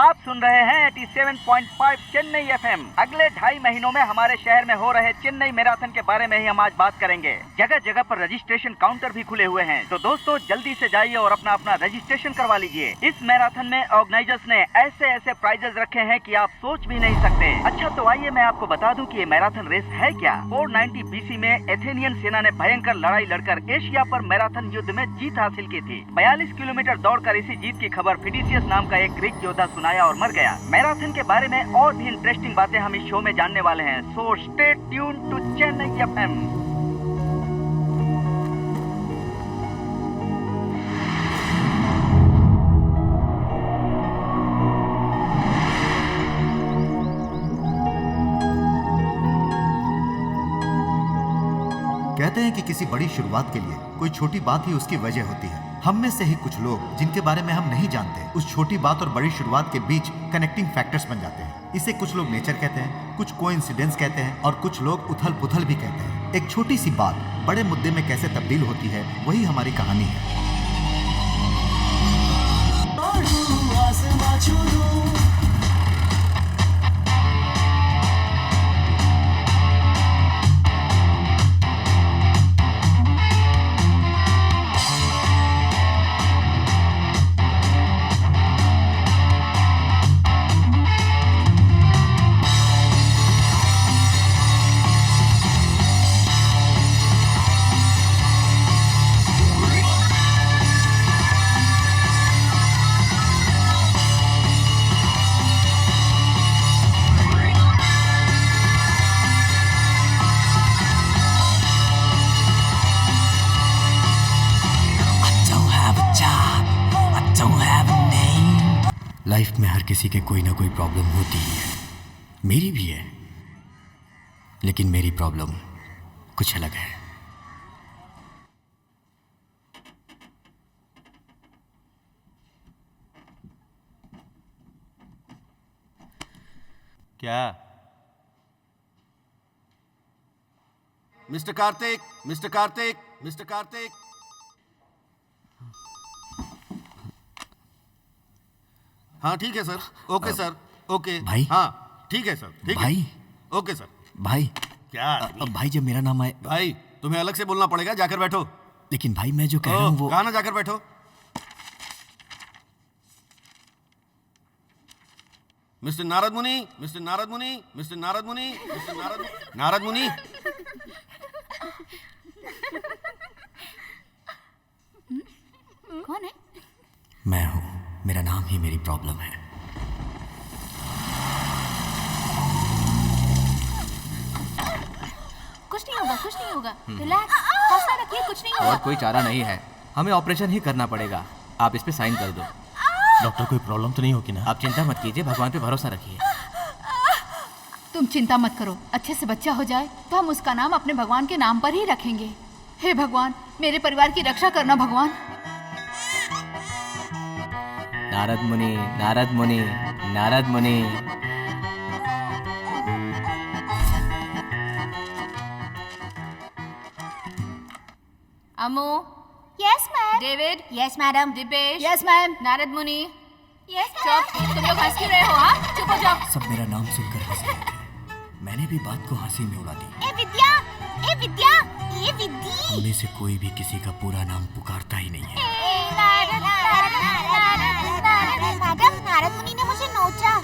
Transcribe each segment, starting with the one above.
आप सुन रहे हैं 87.5 चेन्नई एफएम। अगले 2.5 महीनों में हमारे शहर में हो रहे चेन्नई मैराथन के बारे में ही हम आज बात करेंगे। जगह जगह पर रजिस्ट्रेशन काउंटर भी खुले हुए हैं, तो दोस्तों जल्दी से जाइए और अपना अपना रजिस्ट्रेशन करवा लीजिए। इस मैराथन में ऑर्गेनाइजर्स ने ऐसे ऐसे प्राइजेस रखे हैं कि आप सोच भी नहीं सकते। अच्छा तो आइए मैं आपको बता दूं कि ये मैराथन रेस है क्या। 490 BC में एथेनियन सेना ने भयंकर लड़ाई लड़कर एशिया पर मैराथन युद्ध में जीत हासिल की थी। 42 किलोमीटर दौड़कर इसी जीत की खबर फिडिसियस नाम का एक ग्रीक योद्धा सुनाया और मर गया। मैराथन के बारे में और भी इंटरेस्टिंग बातें हम इस शो में जानने वाले हैं, so stay tuned to Chennai FM. कहते हैं कि किसी बड़ी शुरुआत के लिए कोई छोटी बात ही उसकी वजह होती है। हम में से ही कुछ लोग जिनके बारे में हम नहीं जानते, उस छोटी बात और बड़ी शुरुआत के बीच कनेक्टिंग फैक्टर्स बन जाते हैं। इसे कुछ लोग नेचर कहते हैं, कुछ कोइंसिडेंस कहते हैं और कुछ लोग उथल पुथल भी कहते हैं। एक छोटी सी बात बड़े मुद्दे में कैसे तब्दील होती है, वही हमारी कहानी है। लाइफ में हर किसी के कोई ना कोई प्रॉब्लम होती ही है, मेरी भी है, लेकिन मेरी प्रॉब्लम कुछ अलग है। क्या? Mister Kartik, mister Kartik, mister Kartik. हाँ ठीक है सर, ओके सर, ओके भाई। हाँ ठीक है सर, ठीक भाई। है ओके सर। भाई क्या भाई जब मेरा नाम आए। भाई तुम्हें अलग से बोलना पड़ेगा, जाकर बैठो। लेकिन भाई मैं जो कह रहा हूँ वो कहाँ ना जाकर बैठो। मिस्टर नारद मुनि, मिस्टर नारद मुनि, मिस्टर नारद मुनि, मिस्टर नारद मुनि। कौन है? मैं हूँ, मेरा नाम ही मेरी प्रॉब्लम है। कुछ नहीं होगा, कुछ नहीं होगा, रिलैक्स, हौसला रखिए, कुछ नहीं होगा। और कोई चारा नहीं है, हमें ऑपरेशन ही करना पड़ेगा। आप इस पे साइन कर दो। डॉक्टर कोई प्रॉब्लम तो नहीं होगी ना? आप चिंता मत कीजिए, भगवान पे भरोसा रखिए। तुम चिंता मत करो, अच्छे से बच्चा हो जाए तो हम उसका नाम अपने भगवान के नाम पर ही रखेंगे। हे भगवान, मेरे परिवार की रक्षा करना भगवान। नारद मुनि, नारद मुनि, नारद मुनि। Amu. Yes ma'am. David. Yes madam. Dipesh. Yes ma'am. Narad मुनि। यस चुप, तुम लोग हंस क्यों रहे हो? हाँ, चुप हो जाओ। सब मेरा नाम सुनकर हंस रहे थे। मैंने भी बात को हंसी में उड़ा दी। ए विद्या, ए विद्या, ए विद्या। उनमें से कोई भी किसी का पूरा नाम पुकारता ही नहीं है। मैडम, नारद मुनि ने मुझे नोचा।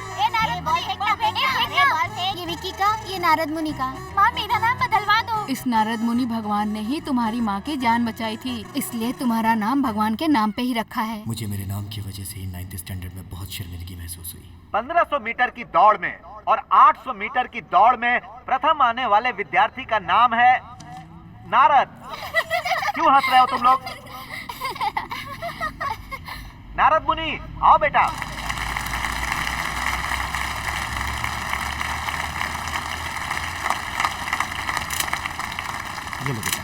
बॉल फेंकना, फेंकना। ये विक्की का, ये नारद मुनि का। माँ मेरा नाम बदलवा दो। इस नारद मुनि भगवान ने ही तुम्हारी माँ की जान बचाई थी, इसलिए तुम्हारा नाम भगवान के नाम पे ही रखा है। मुझे मेरे नाम की वजह से ही 9th स्टैंडर्ड में बहुत शर्मिंदगी महसूस हुई। 1500 मीटर की दौड़ में और 800 मीटर की दौड़ में प्रथम आने वाले विद्यार्थी का नाम है नारद। क्यों हंस रहे हो तुम लोग? नारद मुनि आओ बेटा। ये लो बेटा।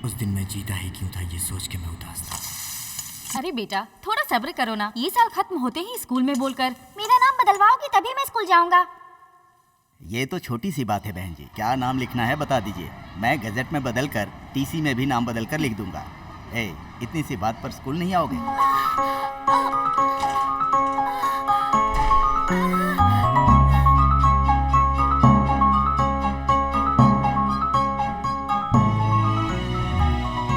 उस दिन मैं जीता ही क्यों था, ये सोच के मैं उदास था। अरे बेटा, थोड़ा सब्र करो ना। ये साल खत्म होते ही स्कूल में बोलकर मेरा नाम बदलवाओगी तभी मैं स्कूल जाऊंगा। ये तो छोटी सी बात है बहन जी, क्या नाम लिखना है बता दीजिए, मैं गजट में बदल कर टीसी में भी नाम बदल कर लिख दूंगा। ए, इतनी सी बात पर स्कूल नहीं आओगे?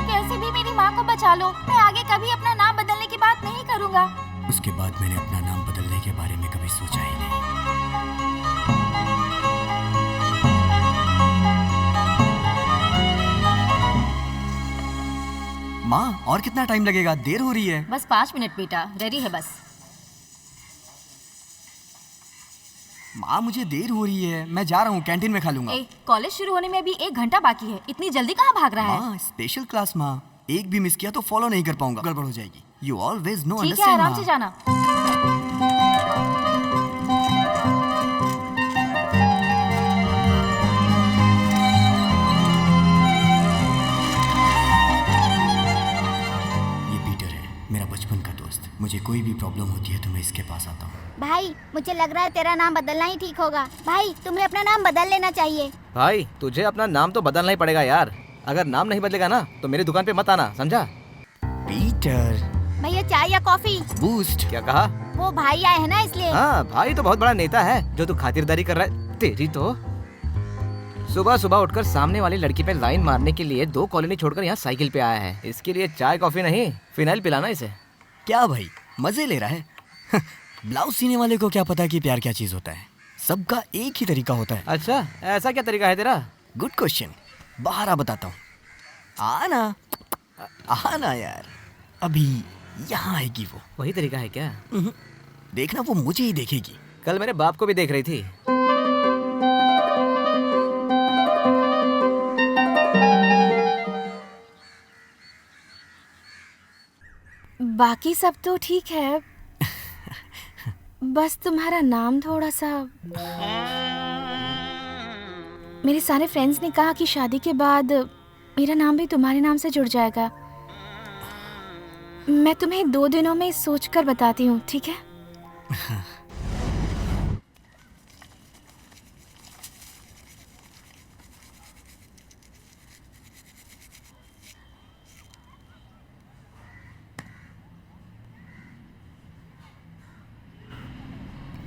कैसे भी मेरी माँ को बचा लो, मैं आगे कभी अपना नाम बदलने की बात नहीं करूँगा। उसके बाद मैंने अपना नाम बदलने के बारे में कभी सोचा ही नहीं। माँ, और कितना टाइम लगेगा? देर हो रही है। बस 5 मिनट बेटा, रेडी है बस। माँ, मुझे देर हो रही है, मैं जा रहा हूँ, कैंटीन में खा लूंगा। कॉलेज शुरू होने में अभी 1 घंटा बाकी है, इतनी जल्दी कहाँ भाग रहा है? माँ, स्पेशल क्लास माँ, एक भी मिस किया तो फॉलो नहीं कर पाऊंगा, गड़बड़ हो जाएगी। यू ऑलवेज नो ठीक है, आराम से जाना। मेरा बचपन का दोस्त। मुझे कोई भी प्रॉब्लम होती है तो मैं इसके पास आता हूँ। भाई, मुझे लग रहा है तेरा नाम बदलना ही ठीक होगा। भाई, तुम्हें अपना नाम बदल लेना चाहिए। भाई, तुझे अपना नाम तो बदलना ही पड़ेगा यार। अगर नाम नहीं बदलेगा ना तो मेरी दुकान पे मत आना, समझा? पीटर। भैया, चाय या कॉफी? बूस्ट। क्या कहा? वो भाई आए हैं ना, इसलिए। हाँ, भाई तो बहुत बड़ा नेता है जो तू खातिरदारी कर रहा है। तेरी तो सुबह सुबह उठकर सामने वाली लड़की पे लाइन मारने के लिए 2 कॉलोनी छोड़कर यहाँ साइकिल पे आया है। इसके लिए चाय कॉफी नहीं, फिनाइल पिलाना इसे। क्या भाई, मजे ले रहा है? ब्लाउज सीने वाले को क्या पता कि प्यार क्या चीज होता है। सबका एक ही तरीका होता है। अच्छा, ऐसा क्या तरीका है तेरा? गुड क्वेश्चन, बाहर आ बताता हूँ। आना आना यार, अभी यहाँ आएगी वो। वही तरीका है क्या? देखना, वो मुझे ही देखेगी। कल मेरे बाप को भी देख रही थी। बाकी सब तो ठीक है, बस तुम्हारा नाम थोड़ा सा। मेरे सारे फ्रेंड्स ने कहा कि शादी के बाद मेरा नाम भी तुम्हारे नाम से जुड़ जाएगा। मैं तुम्हें 2 दिनों में सोचकर बताती हूँ, ठीक है?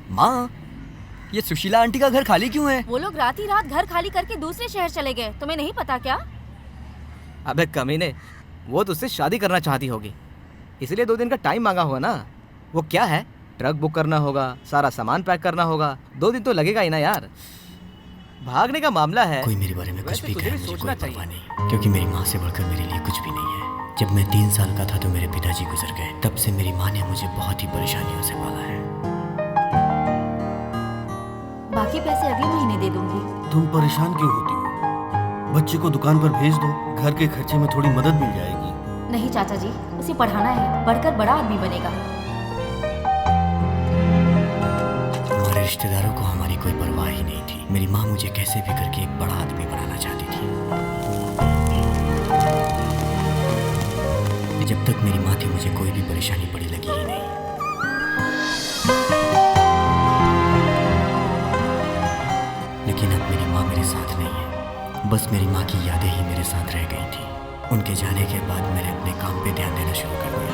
माँ, ये सुशीला आंटी का घर खाली क्यों है? वो लोग रात ही रात घर खाली करके दूसरे शहर चले गए, तुम्हें नहीं पता क्या? अबे कमीने, वो तुझसे शादी करना चाहती होगी, इसलिए 2 दिन का टाइम मांगा हुआ ना। वो क्या है, ट्रक बुक करना होगा, सारा सामान पैक करना होगा, 2 दिन तो लगेगा ही ना यार। भागने का मामला है। कोई मेरे बारे में कुछ भी कहे, मुझे कोई परवाह नहीं, क्योंकि मेरी माँ से बढ़कर मेरे लिए कुछ भी नहीं है। जब मैं 3 साल का था तो मेरे पिताजी गुजर गए। तब से मेरी माँ ने मुझे बहुत ही परेशानियों से पाला है। बाकी पैसे अगले महीने दे दूंगी। तुम परेशान क्यों होती हो? बच्चे को दुकान पर भेज दो, घर के खर्चे में थोड़ी मदद मिल जाएगी। नहीं चाचा जी, उसे पढ़ाना है, बढ़कर बड़ा आदमी बनेगा। हमारे रिश्तेदारों को हमारी कोई परवाह ही नहीं थी। मेरी माँ मुझे कैसे भी करके एक बड़ा आदमी बनाना चाहती थी। जब तक मेरी माँ थी मुझे कोई भी परेशानी पड़ी लगी ही नहीं। लेकिन अब मेरी माँ मेरे साथ नहीं है, बस मेरी माँ की यादें ही मेरे साथ रह गई थी। उनके जाने के बाद मैंने अपने काम पे ध्यान देना शुरू कर दिया।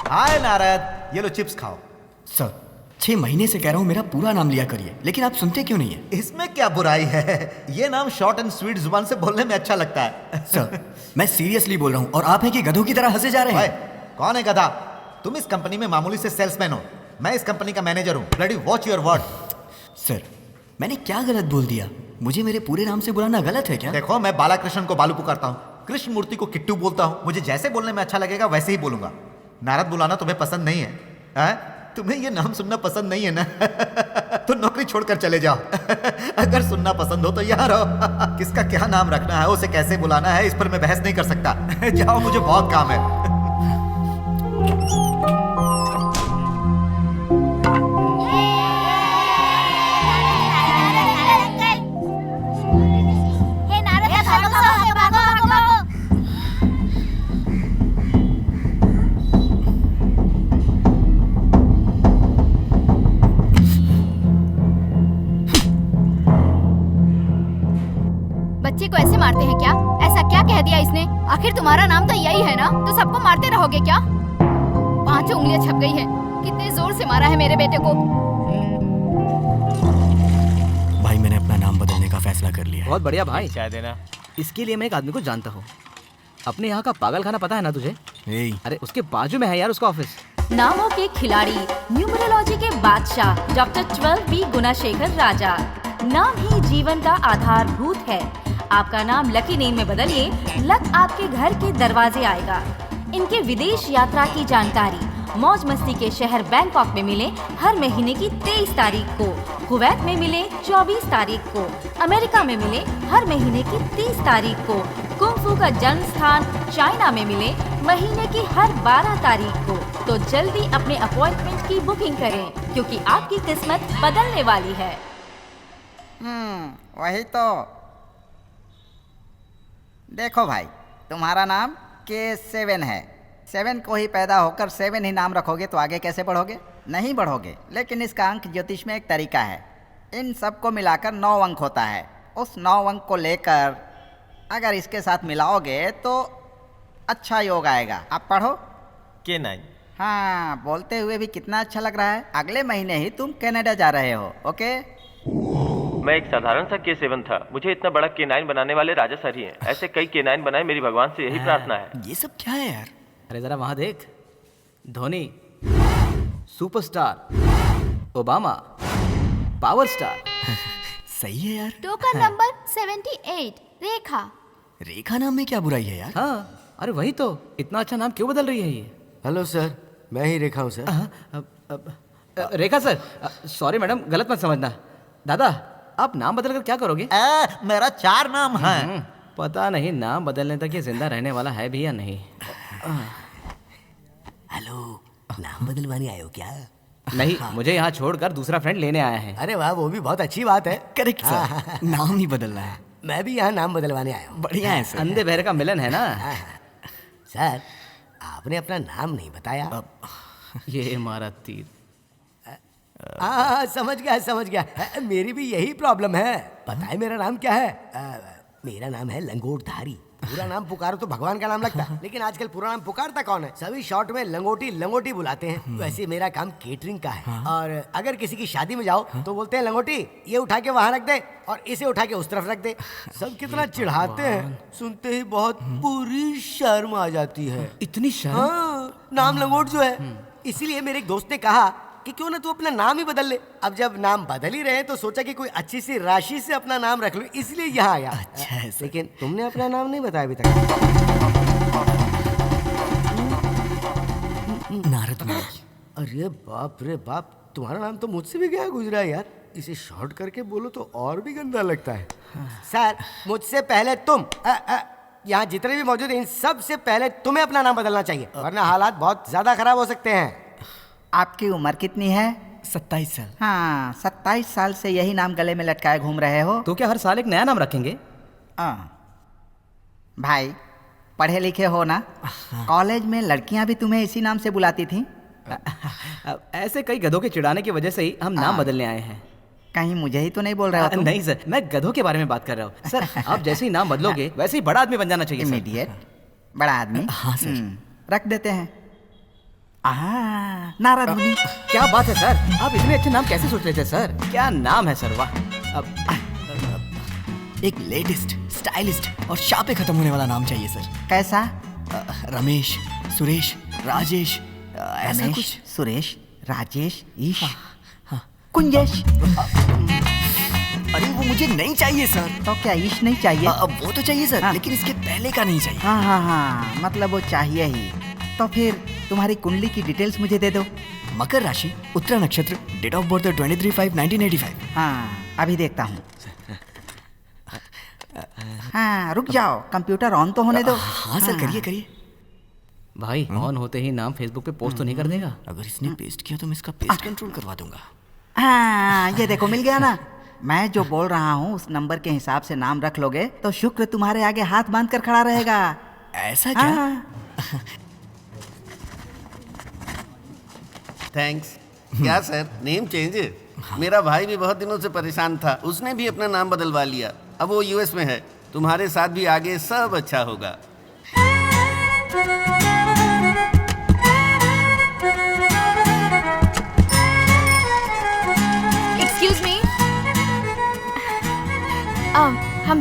हाय नारद, ये लो चिप्स खाओ। सर, 6 महीने से कह रहा हूँ मेरा पूरा नाम लिया करिए, लेकिन आप सुनते क्यों नहीं है? इसमें क्या बुराई है? ये नाम शॉर्ट एंड स्वीट जुबान से बोलने में अच्छा लगता है। सर, मैं सीरियसली बोल रहा हूँ और आप हैं कि गधों की तरह हंसे जा रहे हैं। कौन है गधा? तुम इस कंपनी में मामूली से सेल्समैन हो, मैं इस कंपनी का मैनेजर हूँ। Bloody watch your word. Sir, मैंने क्या गलत बोल दिया? मुझे मेरे पूरे नाम से बुलाना गलत है क्या? देखो, मैं बालाकृष्ण को बालू पुकारता हूँ, कृष्ण मूर्ति को किट्टू बोलता हूँ। मुझे जैसे बोलने में अच्छा लगेगा वैसे ही बोलूंगा। नारद बुलाना तुम्हें पसंद नहीं है? तुम्हें ये नाम सुनना पसंद नहीं है ना? तो नौकरी छोड़कर चले जाओ। अगर सुनना पसंद हो तो यहाँ रहो। किसका क्या नाम रखना है, उसे कैसे बुलाना है, इस पर मैं बहस नहीं कर सकता। जाओ, मुझे बहुत काम है। आखिर तुम्हारा नाम तो यही है ना, तो सबको मारते रहोगे क्या? 5 उंगलियां छप गई है। कितने जोर से मारा है मेरे बेटे को। भाई मैंने अपना नाम बदलने का फैसला कर लिया। बहुत बढ़िया भाई। चाय देना। इसके लिए मैं एक आदमी को जानता हूँ। अपने यहाँ का पागल खाना पता है ना तुझे? अरे उसके बाजू में है यार उसका ऑफिस। नामों के खिलाड़ी, न्यूमरोलॉजी के बादशाह डॉक्टर 12B गुणाशेखर राजा। नाम ही जीवन का आधारभूत है। आपका नाम लकी नेम में बदलिए, लक आपके घर के दरवाजे आएगा। इनके विदेश यात्रा की जानकारी मौज मस्ती के शहर बैंकॉक में मिले हर महीने की 23 तारीख को, कुवैत में मिले 24 तारीख को, अमेरिका में मिले हर महीने की 30 तारीख को, कुंग-फू का जन्म स्थान चाइना में मिले महीने की हर 12 तारीख को। तो जल्दी अपने अपॉइंटमेंट की बुकिंग करें, क्योंकि आपकी किस्मत बदलने वाली है। वही तो। देखो भाई, तुम्हारा नाम K7 है। 7 को ही पैदा होकर 7 ही नाम रखोगे तो आगे कैसे बढ़ोगे? नहीं बढ़ोगे। लेकिन इसका अंक ज्योतिष में एक तरीका है। इन सब को मिलाकर 9 अंक होता है। उस 9 अंक को लेकर अगर इसके साथ मिलाओगे तो अच्छा योग आएगा। आप पढ़ो। K9। हाँ, बोलते हुए भी कितना अच्छा लग रहा है। अगले महीने ही तुम कनाडा जा रहे हो। ओके? मैं एक साधारण सा K7 था। मुझे इतना बड़ा K9 बनाने वाले राजा सर ही हैं। ऐसे कई K9 बनाए, मेरी भगवान से यही प्रार्थना है। ये सब क्या है यार? अरे जरा वहां देख। Dhoni, superstar, Obama, power star. सही है यार। टोकन नंबर 78 रेखा। रेखा नाम में क्या बुराई है यार? हाँ, अरे वही तो। इतना अच्छा नाम क्यों बदल रही है ये? हेलो सर, मैं ही रेखा हूँ सर। रेखा सर, सॉरी मैडम, गलत मत समझना। दादा, आप नाम बदल कर क्या करोगे? मेरा 4 नाम है। पता नहीं नाम बदलने तक ये जिंदा रहने वाला है भी या नहीं। हेलो, नाम बदलवाने आए हो क्या? नहीं, मुझे यहाँ छोड़कर दूसरा फ्रेंड लेने आया है। अरे वाह, वो भी बहुत अच्छी बात है। करेक्ट सर, नाम ही बदलना है। मैं भी यहाँ नाम बदलवाने आया हूँ। बढ़िया है सर। अंधे बहरे का मिलन है ना। सर, आपने अपना नाम नहीं बताया। ये मारा तीर। समझ गया। मेरी भी यही प्रॉब्लम है। पता है मेरा नाम क्या है? मेरा नाम है लंगोटधारी। पूरा नाम पुकारो तो भगवान का नाम लगता है, लेकिन आजकल पूरा नाम पुकारता कौन है? सभी शॉर्ट में लंगोटी बुलाते हैं। वैसे मेरा काम केटरिंग का है। और अगर किसी की शादी में जाओ तो बोलते हैं लंगोटी ये उठा के वहां रख दे और इसे उठा के उस तरफ रख दे। सब कितना चिढ़ाते हैं, सुनते ही बहुत बुरी शर्म आ जाती है। इतनी शर्म? हाँ, नाम लंगोट जो है। इसीलिए मेरे एक दोस्त ने कहा कि क्यों ना तू अपना नाम ही बदल ले। अब जब नाम बदल ही रहे तो सोचा कि कोई अच्छी सी राशि से अपना नाम रख लो, इसलिए यहाँ आया। अच्छा है सर। लेकिन तुमने अपना नाम नहीं बताया अभी तक। नारद मुनि। अरे बाप रे बाप, तुम्हारा नाम तो मुझसे भी गया गुजरा है यार। इसे शॉर्ट करके बोलो तो और भी गंदा लगता है। सर, मुझसे पहले तुम यहाँ जितने भी मौजूद हैं इन सब से पहले तुम्हें अपना नाम बदलना चाहिए, वरना हालात बहुत ज्यादा खराब हो सकते हैं। आपकी उम्र कितनी है? 27 साल। हाँ, 27 साल से यही नाम गले में लटकाए घूम रहे हो। तो क्या हर साल एक नया नाम रखेंगे? भाई, पढ़े लिखे हो ना? कॉलेज में लड़कियां भी तुम्हें इसी नाम से बुलाती थी? ऐसे कई गधों के चिढ़ाने की वजह से ही हम नाम बदलने आए हैं। कहीं मुझे ही तो नहीं बोल रहे हो तुम? नहीं सर, मैं गधों के बारे में बात कर रहा हूँ। सर, आप जैसे ही नाम बदलोगे वैसे ही बड़ा आदमी बन जाना चाहिए। इमीडिएट बड़ा आदमी? हाँ सर। रख देते हैं। नारद मुनि। क्या बात है सर, आप इतने अच्छे नाम कैसे सोच लेते सर? क्या नाम है सर, वाह। एक लेटेस्ट, स्टाइलिस्ट और शाह पे खत्म होने वाला नाम चाहिए सर। कैसा? रमेश, सुरेश, राजेश, ऐसा रमेश, कुछ। सुरेश, राजेश, ईश, कुंजेश। अरे वो मुझे नहीं चाहिए सर। तो क्या ईश नहीं चाहिए? वो तो चाहिए सर, लेकिन इसके पहले का नहीं चाहिए। हाँ, मतलब वो चाहिए ही। तो फिर तुम्हारी कुंडली की डिटेल्स मुझे दे दो। मकर राशि, उत्तरा नक्षत्र, डेट ऑफ बर्थ 23/5/1985। हाँ, अभी देखता हूँ। हाँ, रुक जाओ, कंप्यूटर ऑन तो होने दो। हाँ सर, करिए। भाई, ऑन होते ही नाम फेसबुक पे पोस्ट तो नहीं कर देगा? अगर इसने पेस्ट किया तो मैं इसका पेस्ट कंट्रोल करवा दूंगा। हाँ, ये देखो मिल गया ना। मैं जो बोल रहा हूँ उस नंबर के हिसाब से नाम रख लोगे तो शुक्र तुम्हारे आगे हाथ बांध कर खड़ा रहेगा। ऐसा क्या? थैंक्स। क्या सर, नेम चेंज? मेरा भाई भी बहुत दिनों से परेशान था, उसने भी अपना नाम बदलवा लिया। अब वो यूएस में है। तुम्हारे साथ भी आगे सब अच्छा होगा।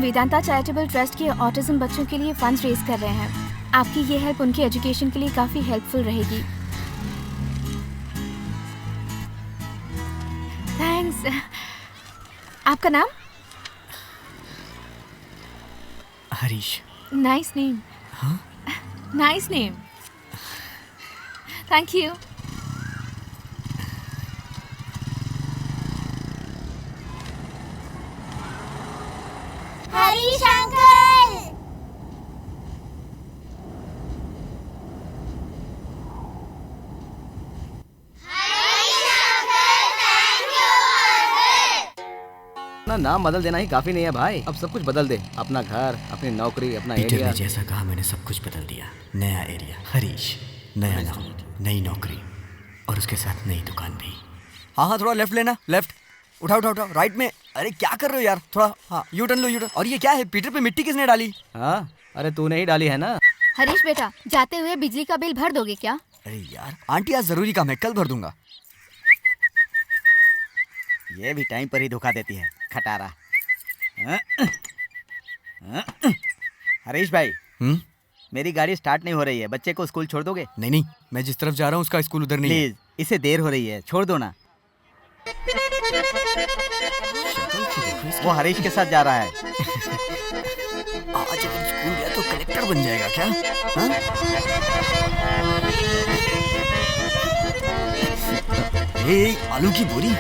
हम वेदांता चैरिटेबल ट्रस्ट के ऑटिज्म बच्चों के लिए फंड्स रेज कर रहे हैं। आपकी ये हेल्प उनके एजुकेशन के लिए काफ़ी हेल्पफुल रहेगी। थैंक्स। आपका नाम? हरीश। Nice name. हाँ? Nice name. Thank you. Harish uncle. अपना नाम बदल देना ही काफी नहीं है भाई, अब सब कुछ बदल दे। अपना घर, अपनी नौकरी, अपना पीटर एरिया। ने जैसा कहा मैंने सब कुछ बदल दिया। नया एरिया, हरीश, नया नाम, नई नौकरी और उसके साथ नई दुकान भी। हाँ हाँ, थोड़ा लेफ्ट लेना, लेफ्ट। उठाओ उठाओ उठाओ, राइट में। अरे क्या कर रहे हो यार, थोड़ा हाँ यू टर्न लो, यू टर्न। और ये क्या है, पीटर पे मिट्टी किसने डाली? हाँ, अरे तूने ही डाली है ना। हरीश बेटा, जाते हुए बिजली का बिल भर दोगे क्या? अरे यार आंटी, आज जरूरी काम है, कल भर दूंगा। ये भी टाइम पर ही धोखा देती है, खटारा। हरीश भाई, मेरी गाड़ी स्टार्ट नहीं हो रही है, बच्चे को स्कूल छोड़ दोगे? नहीं नहीं, मैं जिस तरफ जा रहा हूँ उसका स्कूल उधर नहीं है। प्लीज, इसे देर हो रही है, छोड़ दो ना। वो हरीश के साथ जा रहा है। आज अगर स्कूल गया तो कलेक्टर बन जाएगा क्या? हाँ? ए, आलू की बोरी,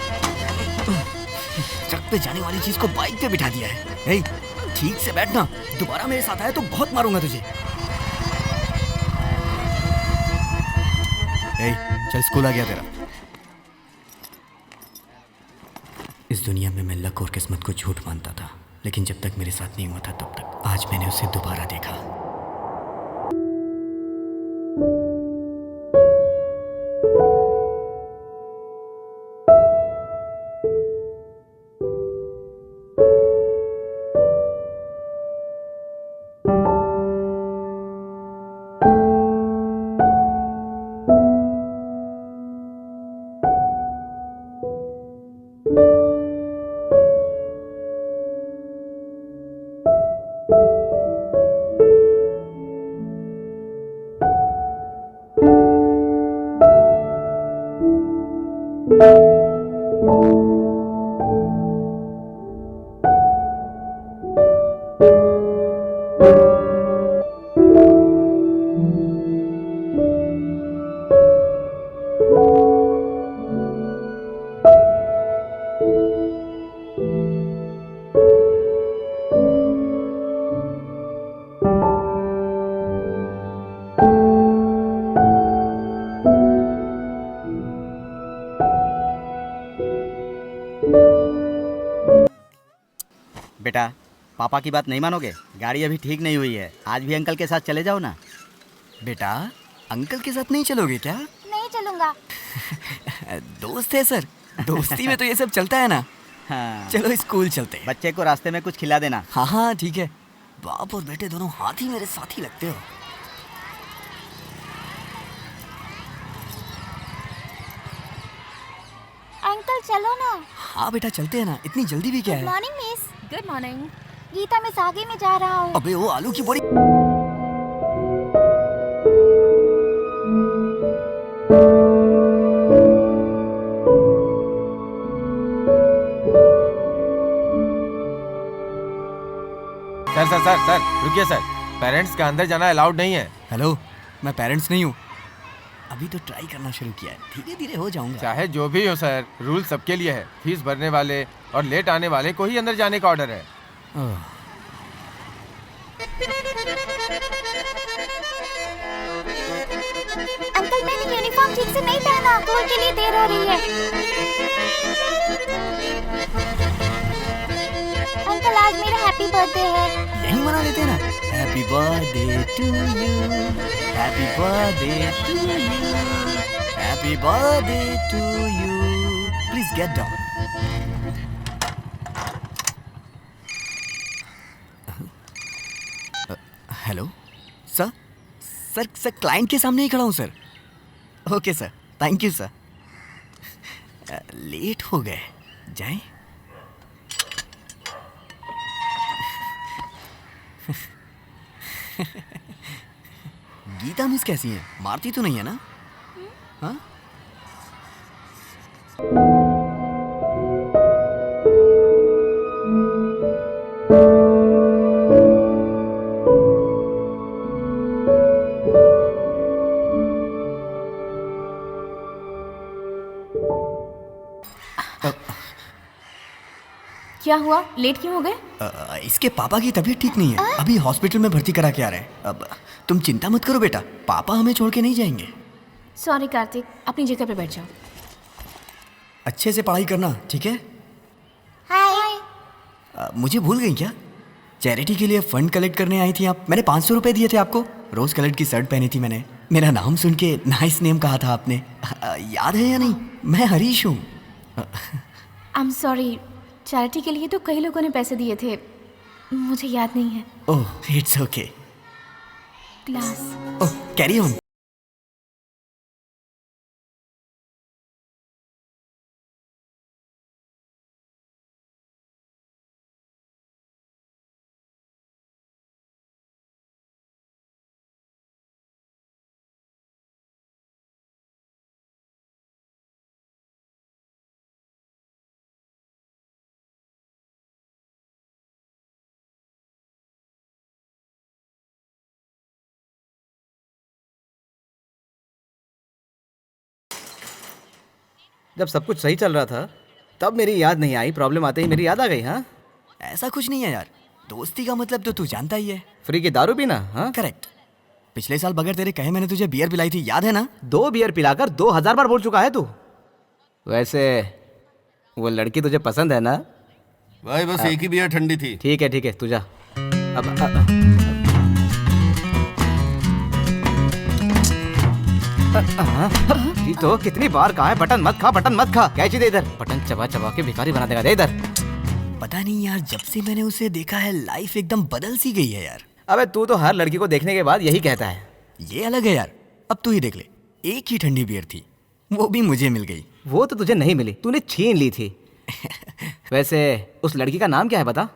ट्रक पे जाने वाली चीज को बाइक पे बिठा दिया है। ए, ठीक से बैठना, दोबारा मेरे साथ आया तो बहुत मारूंगा तुझे। ए, चल स्कूल आ गया तेरा। इस दुनिया में मैं लक और किस्मत को झूठ मानता था, लेकिन जब तक मेरे साथ नहीं हुआ था तब तक। आज मैंने उसे दोबारा देखा। बेटा, पापा की बात नहीं मानोगे? गाड़ी अभी ठीक नहीं हुई है, आज भी अंकल के साथ चले जाओ ना। बेटा, अंकल के साथ नहीं चलोगे क्या? नहीं चलूंगा। दोस्त है सर, दोस्ती में तो ये सब चलता है ना। हाँ। चलो स्कूल चलते हैं। बच्चे को रास्ते में कुछ खिला देना। हाँ हाँ ठीक है। बाप और बेटे दोनों हाथ ही मेरे साथी लगते हो। अंकल चलो ना। हाँ बेटा चलते हैं ना, इतनी जल्दी भी क्या गुड है? Morning miss. Good morning. Geeta, मैं आगे में जा रहा हूँ। अबे वो आलू की बोरी। सर सर सर सर रुकिए सर, पेरेंट्स का अंदर जाना अलाउड नहीं है। हेलो, मैं पेरेंट्स नहीं हूँ, अभी तो ट्राई करना शुरू किया है, धीरे धीरे हो जाऊंगा। चाहे जो भी हो सर, रूल सबके लिए है। फीस भरने वाले और लेट आने वाले को ही अंदर जाने का ऑर्डर है। अंकल, मैंने यूनिफॉर्म ठीक से नहीं पहना, स्कूल के लिए देर हो रही है। अंकल, आज मेरा हैप्पी बर्थडे है। यही मना लेते ना। Happy birthday to you, happy birthday to you, happy birthday to you. Please get down. Hello sir, sir client के सामने ही खड़ा हूँ सर। Okay sir, thank you sir. Late हो गए, जाएं? गीता मिस कैसी है? मारती तो नहीं है ना? हाँ? क्या हुआ? लेट क्यों हो गए? इसके पापा की तबीयत ठीक नहीं है, अभी हॉस्पिटल में भर्ती करा के आ रहे हैं। अब तुम चिंता मत करो बेटा, पापा हमें छोड़ के नहीं जाएंगे। सॉरी कार्तिक, अपनी जगह पे बैठ जाओ। अच्छे से पढ़ाई करना, ठीक है? हाय। मुझे भूल गई क्या? चैरिटी के लिए फंड कलेक्ट करने आई थी आप। मैंने 500 रुपए दिए थे आपको। रोज कलर की शर्ट पहनी थी मैंने। मेरा नाम सुन के नाइस नेम कहा था आपने। याद है या नहीं? मैं हरीश हूँ। आई एम सॉरी, चैरिटी के लिए तो कई लोगों ने पैसे दिए थे, मुझे याद नहीं है। Oh it's okay. Class. Oh carry on. जब सब कुछ सही चल रहा था तब मेरी याद नहीं आई, प्रॉब्लम आते ही मेरी याद आ गई। हाँ, ऐसा कुछ नहीं है यार, दोस्ती का मतलब तो तू जानता ही है। फ्री की दारू पीना। हाँ करेक्ट। पिछले साल बगैर तेरे कहे मैंने तुझे बियर पिलाई थी, याद है ना? 2 बियर पिलाकर 2000 बार बोल चुका है तू। वैसे वो लड़की तुझे पसंद है ना? भाई बस एक ही बियर ठंडी थी। ठीक है तू जा। अब जी तो कितनी बार कहा है बटन मत खा, बटन मत खा। कैची दे इधर, बटन चबा चबा के भिखारी बना देगा। दे इधर। पता नहीं यार, जब से मैंने उसे देखा है लाइफ एकदम बदल सी गई है यार। अबे तू तो हर लड़की को देखने के बाद यही कहता है। ये अलग है यार, अब तू ही देख ले, एक ही ठंडी बियर थी, वो भी मुझे मिल गई। वो तो तुझे नहीं मिली, तूने छीन ली थी। वैसे उस लड़की का नाम क्या है बता?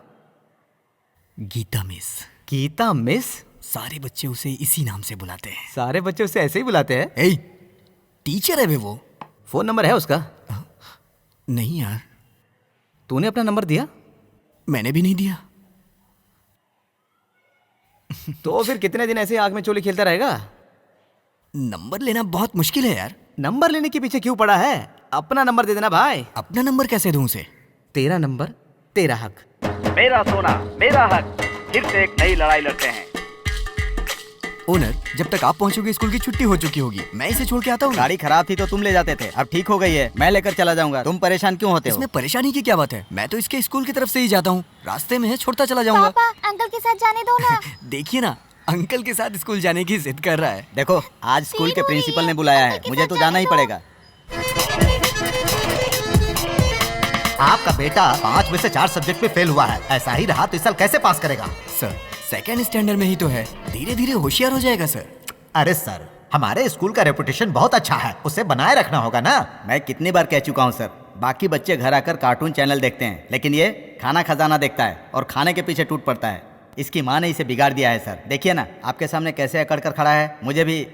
गीता मिस। गीता मिस? सारे बच्चे उसे इसी नाम से बुलाते हैं। सारे बच्चे उसे ऐसे ही बुलाते हैं? ए, टीचर है वे वो। फोन नंबर है उसका? नहीं यार। तूने अपना नंबर दिया? मैंने भी नहीं दिया। तो फिर कितने दिन ऐसे आग में चोली खेलता रहेगा? नंबर लेना बहुत मुश्किल है यार। नंबर लेने के पीछे क्यों पड़ा है? अपना नंबर दे देना भाई। अपना नंबर कैसे दूं उसे? तेरा नंबर, तेरा हक। मेरा सोना, मेरा हक। फिर से एक नई लड़ाई लड़ते हैं। ओनर, जब तक आप पहुंचोगे स्कूल की छुट्टी हो चुकी होगी। मैं इसे छोड़ के आता हूँ। गाड़ी खराब थी तो तुम ले जाते थे, अब ठीक हो गई है, मैं लेकर चला जाऊंगा। तुम परेशान क्यों होते हो? इसमें परेशानी की क्या बात है? मैं तो इसके स्कूल की तरफ से ही जाता हूँ, रास्ते में है, छोड़ता चला जाऊंगा। पापा अंकल के साथ जाने दो ना। देखिए ना, अंकल के साथ स्कूल जाने की जिद कर रहा है। देखो आज स्कूल के प्रिंसिपल ने बुलाया है, मुझे तो जाना ही पड़ेगा। आपका बेटा 5 में से 4 सब्जेक्ट में फेल हुआ है। ऐसा ही रहा तो इस साल कैसे पास करेगा? सर सेकेंड स्टैंडर्ड में ही तो है, धीरे धीरे होशियार हो जाएगा सर। अरे सर, हमारे स्कूल का रेपुटेशन बहुत अच्छा है, उसे बनाए रखना होगा ना। मैं कितनी बार कह चुका हूँ सर, बाकी बच्चे घर आकर कार्टून चैनल देखते हैं, लेकिन ये खाना खजाना देखता है और खाने के पीछे टूट पड़ता है। इसकी माँ ने इसे बिगाड़ दिया है सर। देखिए ना आपके सामने कैसे अकड़ कर खड़ा है, मुझे भी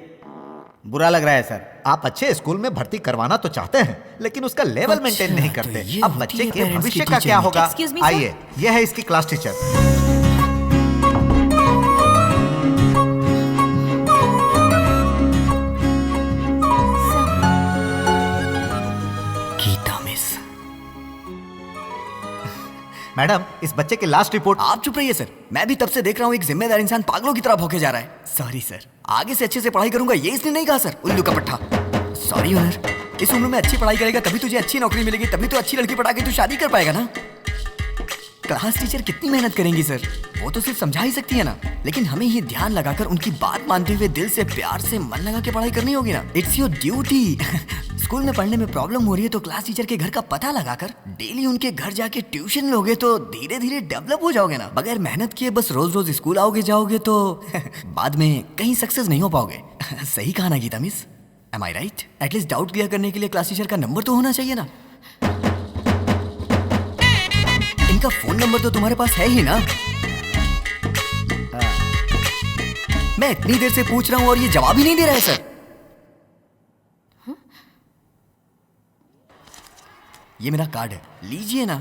बुरा लग रहा है सर। आप अच्छे स्कूल में भर्ती करवाना तो चाहते हैं, लेकिन उसका लेवल मेंटेन नहीं करते। अब बच्चे के भविष्य का क्या होगा? आइए, यह है इसकी क्लास टीचर। मैडम, इस बच्चे की लास्ट रिपोर्ट। आप चुप रहिए सर, मैं भी तब से देख रहा हूँ एक जिम्मेदार इंसान पागलों की तरह भौंके जा रहा है। सॉरी सर, आगे से अच्छे से पढ़ाई करूंगा, ये इसने नहीं कहा सर, उल्लू का पट्टा। सॉरी ओनर, इस उम्र में अच्छी पढ़ाई करेगा तभी तुझे अच्छी नौकरी मिलेगी, तभी तो अच्छी लड़की पढ़ा के तू शादी कर पाएगा ना। क्लास टीचर कितनी मेहनत करेंगी सर, वो तो सिर्फ समझा ही सकती है ना, लेकिन हमें ही ध्यान लगाकर उनकी बात मानते हुए दिल से प्यार से मन लगा के पढ़ाई करनी होगी ना। It's your duty. स्कूल में पढ़ने में प्रॉब्लम हो रही है तो क्लास टीचर के घर का पता लगाकर डेली उनके घर जाके ट्यूशन लोगे तो धीरे धीरे डेवलप हो जाओगे ना। बगैर मेहनत किए बस रोज रोज स्कूल आओगे जाओगे तो बाद में कहीं सक्सेस नहीं हो पाओगे। सही कहा ना गीता मिस? एम आई राइट? एटलीस्ट डाउट क्लियर करने के लिए क्लास टीचर का नंबर तो होना चाहिए ना। इनका फोन नंबर तो तुम्हारे पास है ही ना? मैं इतनी देर से पूछ रहा हूँ और ये जवाब ही नहीं दे रहा है सर। ये मेरा कार्ड है, लीजिए ना,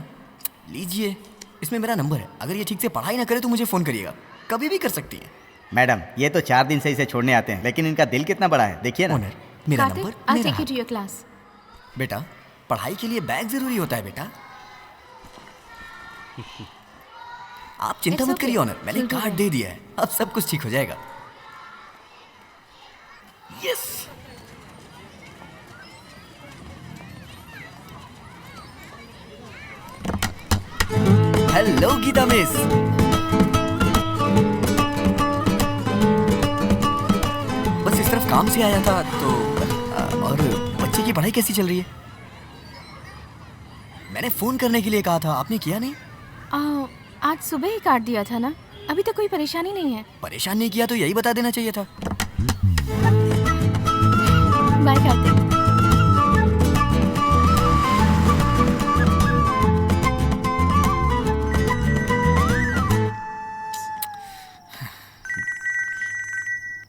लीजिए। इसमें मेरा नंबर है, अगर ये ठीक से पढ़ाई ना करे तो मुझे फोन करिएगा, कभी भी कर सकती है। मैडम, ये तो 4 दिन से इसे छोड़ने आते हैं, लेकिन इनका दिल कितना बड़ा है, देखिए ना। ऑनर, मेरा नंबर I'll मेरा take you to हाथ। your class. बेटा, पढ़ाई के लिए बैग जरूरी होता है बेटा। आप चिंता It's मत करिए okay. ऑनर, मैंने We'll do कार्ड that. दे दिया है, अब सब कुछ ठीक हो जाएगा। यस। Hello Geeta miss. बस इस तरफ काम से आया था तो और बच्चे की पढ़ाई कैसी चल रही है? मैंने फोन करने के लिए कहा था, आपने किया नहीं? आज सुबह ही काट दिया था ना, अभी तक कोई परेशानी नहीं है। परेशान नहीं किया तो यही बता देना चाहिए था। बाय कार्तिक।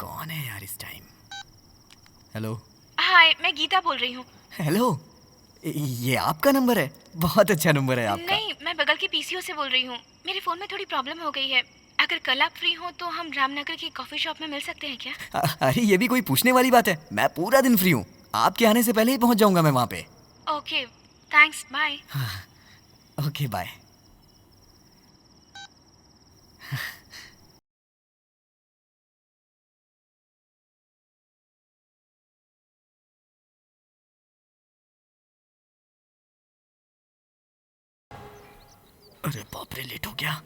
कौन है यार इस टाइम? हेलो। हाय, मैं गीता बोल रही हूँ। हेलो, ये आपका नंबर है? बहुत अच्छा नंबर है आपका। नहीं, मैं बगल के पीसीओ से बोल रही हूँ। मेरे फोन में थोड़ी प्रॉब्लम हो गई है। अगर कल आप फ्री हो तो हम रामनगर की कॉफी शॉप में मिल सकते हैं क्या? अरे ये भी कोई पूछने वाली बात है, मैं पूरा दिन फ्री हूँ, आपके आने से पहले ही पहुँच जाऊंगा मैं वहाँ पे। Okay, thanks, bye. Okay bye. अरे बाप रे, लेट हो गया।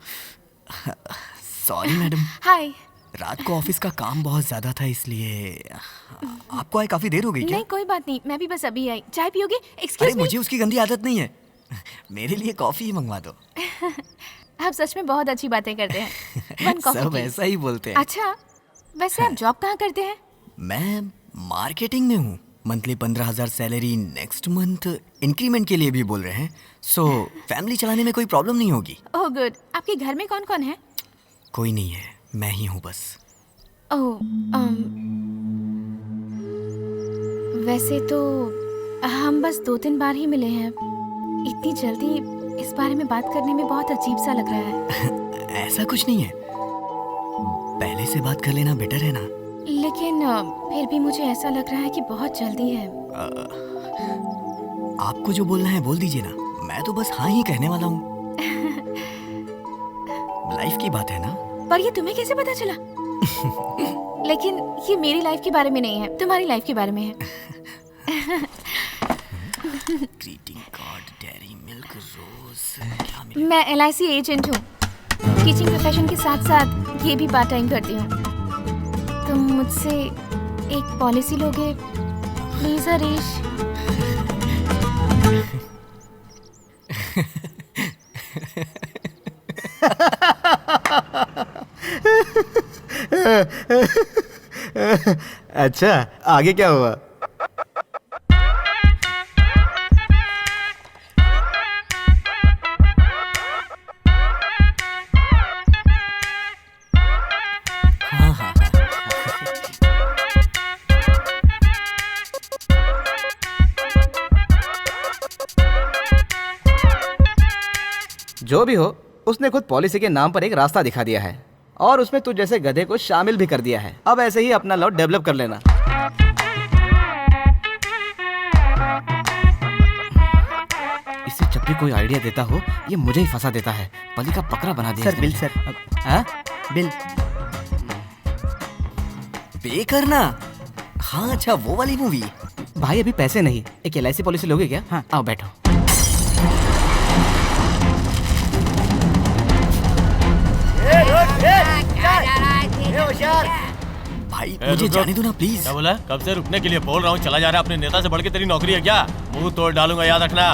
Sorry madam. हाय। रात को ऑफिस का काम बहुत ज्यादा था इसलिए। आपको आए काफी देर हो गई क्या? नहीं, कोई बात नहीं, मैं भी बस अभी आई। चाय पियोगे? एक्सक्यूज अरे मी। मुझे उसकी गंदी आदत नहीं है, मेरे लिए कॉफी ही मंगवा दो। आप सच में बहुत अच्छी बातें करते हैं। One coffee, सब please. ऐसा ही बोलते हैं। अच्छा, वैसे आप जॉब कहाँ करते हैं? मैं मार्केटिंग में हूँ, monthly 15,000 salary, next month increment के लिए भी बोल रहे हैं, सो फैमिली चलाने में कोई प्रॉब्लम नहीं होगी। Oh good. आपके घर में कौन कौन है? कोई नहीं है, मैं ही हूँ बस। ओह, वैसे तो हम बस 2-3 बार ही मिले हैं। इतनी जल्दी इस बारे में बात करने में बहुत अजीब सा लग रहा है। ऐसा कुछ नहीं है, पहले से बात कर लेना बेटर है ना। लेकिन फिर भी मुझे ऐसा लग रहा है कि बहुत जल्दी है। आपको जो बोलना है बोल दीजिए ना, मैं तो बस हाँ ही कहने वाला हूँ। लाइफ की बात है ना। पर ये तुम्हें कैसे पता चला? लेकिन ये मेरी लाइफ के बारे में नहीं है, तुम्हारी लाइफ के बारे में है। ग्रीटिंग कार्ड, डेयरी मिल्क, रोज, क्या मिला? मैं LIC एजेंट हूँ। टीचिंग प्रोफेशन के साथ साथ ये भी पार्ट टाइम करती हूँ। तुम मुझसे एक पॉलिसी लोगे प्लीज हरीश? अच्छा, आगे क्या हुआ? जो भी हो, उसने खुद पॉलिसी के नाम पर एक रास्ता दिखा दिया है और उसमें तुझ जैसे गधे को शामिल भी कर दिया है। अब ऐसे ही अपना लॉ डेवलप कर लेना। इससे जब भी कोई आइडिया देता हो, ये मुझे ही फंसा देता है। पली का पकड़ा बना दिया। Sir, bill sir. हाँ? बिल पे करना। हाँ, अच्छा वो वाली मूवी। भाई अभी पैसे नहीं, एक LIC पॉलिसी लोगे क्या? हाँ, आओ बैठो। भाई मुझे जाने दो ना प्लीज। क्या बोला? कब से रुकने के लिए बोल रहा हूँ, चला जा रहा है। अपने नेता से बढ़ के तेरी नौकरी है क्या? मुंह तोड़ डालूंगा, याद रखना।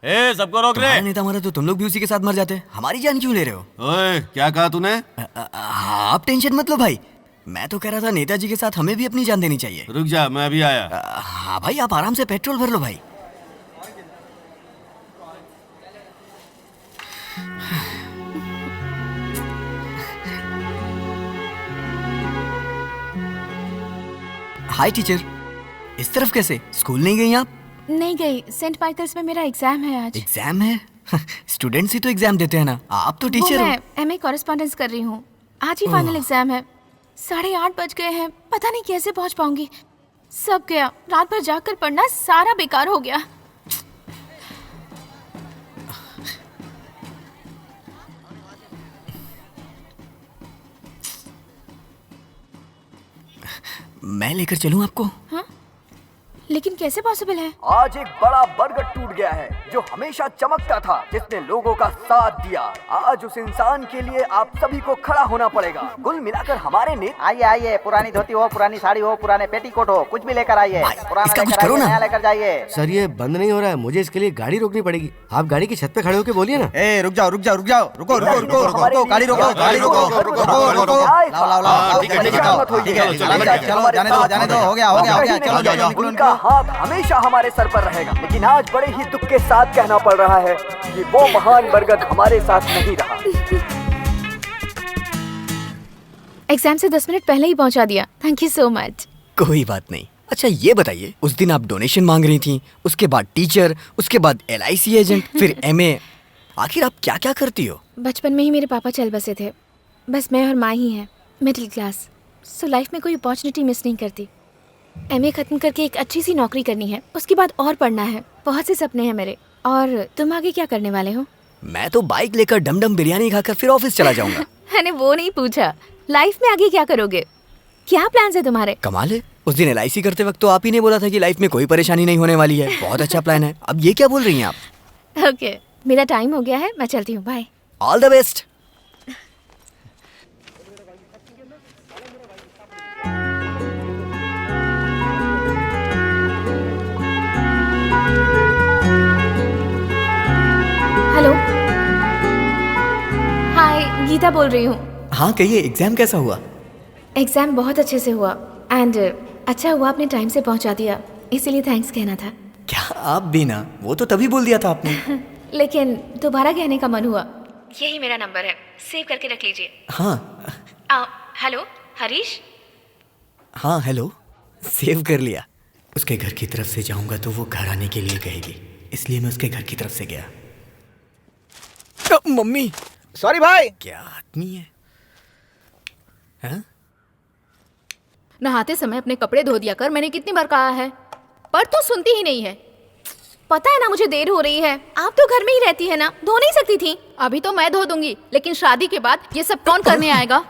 ए, सबको रोक ले। नेता मरा तो तुम लोग भी उसी के साथ मर जाते, हमारी जान क्यों ले रहे हो? ओए, क्या कहा तूने? आप टेंशन मत लो भाई, मैं तो कह रहा था नेताजी के साथ हमें भी अपनी जान देनी चाहिए। रुक जा, मैं अभी आया। हाँ भाई, आप आराम से पेट्रोल भर लो भाई। हाय टीचर। इस तरफ कैसे? स्कूल नहीं गई आप? नहीं गई, सेंट माइकल्स में मेरा एग्जाम है आज। एग्जाम है? स्टूडेंट्स ही तो एग्जाम देते हैं ना, आप तो टीचर हो। मैं एमए कॉरेस्पॉन्डेंस कर रही हूँ, आज ही फाइनल एग्जाम है। 8:30 बज गए हैं, पता नहीं कैसे पहुँच पाऊंगी। सब गया, रात भर जाकर पढ़ना सारा बेकार हो गया। मैं लेकर चलूं आपको? हाँ? लेकिन कैसे पॉसिबल है? आज एक बड़ा बरगद टूट गया है जो हमेशा चमकता था, जिसने लोगों का साथ दिया। आज उस इंसान के लिए आप सभी को खड़ा होना पड़ेगा। कुल मिलाकर हमारे नेता। आइए आइए, पुरानी धोती हो, पुरानी साड़ी हो, पुराने पेटीकोट हो, कुछ भी लेकर आइए। पुराना लेकर आइए, नया लेकर जाइए। सर ये बंद नहीं हो रहा है, मुझे इसके लिए गाड़ी रोकनी पड़ेगी। आप गाड़ी की छत पे खड़े होकर बोलिए ना। ए रुक जाओ रुक जाओ रुक जाओ, रुको रुको रुको रुको, गाड़ी रोको गाड़ी रोको रुको। लाओ लाओ लाओ, चलो जाने दो, हो गया चलो जाओ। उनका हाथ हमेशा हमारे सर पर रहेगा, लेकिन आज बड़े ही दुख के साथ कहना पड़ रहा है कि वो महान बरगद हमारे साथ नहीं रहा। एग्जाम से 10 मिनट पहले ही पहुंचा दिया, थैंक यू सो मच। कोई बात नहीं। अच्छा ये बताइए, उस दिन आप डोनेशन मांग रही थी, उसके बाद टीचर, उसके बाद LIC एजेंट, फिर MA, आखिर आप क्या क्या करती हो? बचपन में ही मेरे पापा चल बसे थे, बस मैं और माँ ही हैं, मिडिल क्लास। सो लाइफ में कोई अपॉर्चुनिटी मिस नहीं करती। MA खत्म करके एक अच्छी सी नौकरी करनी है, उसके बाद और पढ़ना है। बहुत से सपने हैं मेरे। और तुम आगे क्या करने वाले हो? मैं तो बाइक लेकर डम बिरयानी खाकर फिर ऑफिस चला जाऊंगा। मैंने वो नहीं पूछा, लाइफ में आगे क्या करोगे, क्या प्लान्स है तुम्हारे? कमाल है, उस दिन LIC करते वक्त तो आप ही ने बोला था कि लाइफ में कोई परेशानी नहीं होने वाली है। बहुत अच्छा प्लान है। अब ये क्या बोल रही हैं आप? ओके, मेरा टाइम हो गया है, मैं चलती हूँ, bye. All the best. Hello, hi, Geeta बोल रही हूँ। हाँ कहिए, एग्जाम कैसा हुआ? एग्जाम बहुत अच्छे से हुआ एंड अच्छा हुआ आपने टाइम से पहुंचा दिया, इसीलिए थैंक्स कहना था। क्या आप भी ना, वो तो तभी बोल दिया था आपने। लेकिन दोबारा कहने का मन हुआ। यही मेरा नंबर है, सेव करके रख लीजिए। हाँ हेलो हरीश। हाँ हेलो, सेव कर लिया। उसके घर की तरफ से जाऊंगा तो वो घर आने के लिए कहेगी, इसलिए मैं उसके घर की तरफ से गया। मम्मी सॉरी भाई। क्या आदमी है? हाँ? नहाते समय अपने कपड़े धो दिया कर, मैंने कितनी बार कहा है, पर तू सुनती ही नहीं है। पता है ना मुझे देर हो रही है, आप तो घर में ही रहती है ना, धो नहीं सकती थी? अभी तो मैं धो दूंगी, लेकिन शादी के बाद ये सब कौन करने आएगा?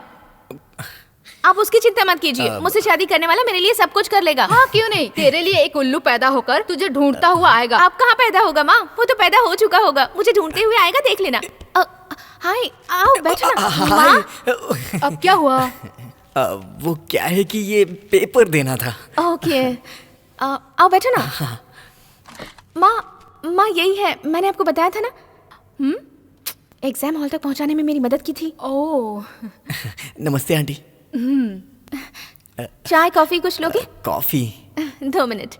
आप उसकी चिंता मत कीजिए, मुझसे शादी करने वाला मेरे लिए सब कुछ कर लेगा। हाँ क्यों नहीं, तेरे लिए एक उल्लू पैदा होकर तुझे ढूंढता हुआ आएगा। आप कहाँ पैदा होगा माँ, वो तो पैदा हो चुका होगा, मुझे ढूंढते हुए आएगा, देख लेना। हाय आओ बैठो ना। माँ अब क्या हुआ? वो क्या है कि ये पेपर देना था। ओके आओ बैठो ना। माँ यही है, मैंने आपको बताया था ना। एग्जाम हॉल तक पहुंचाने में मेरी मदद की थी। ओह नमस्ते आंटी। चाय कॉफी कुछ लोगे? Coffee 2 minute.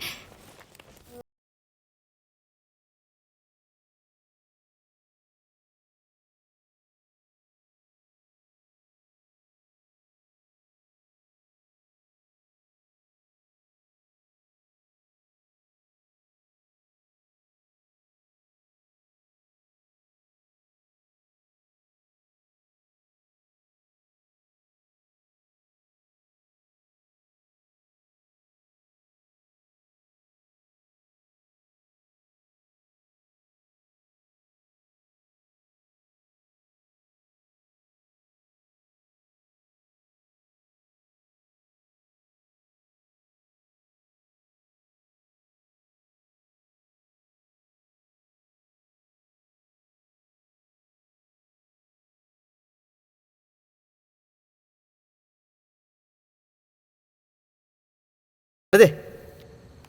दे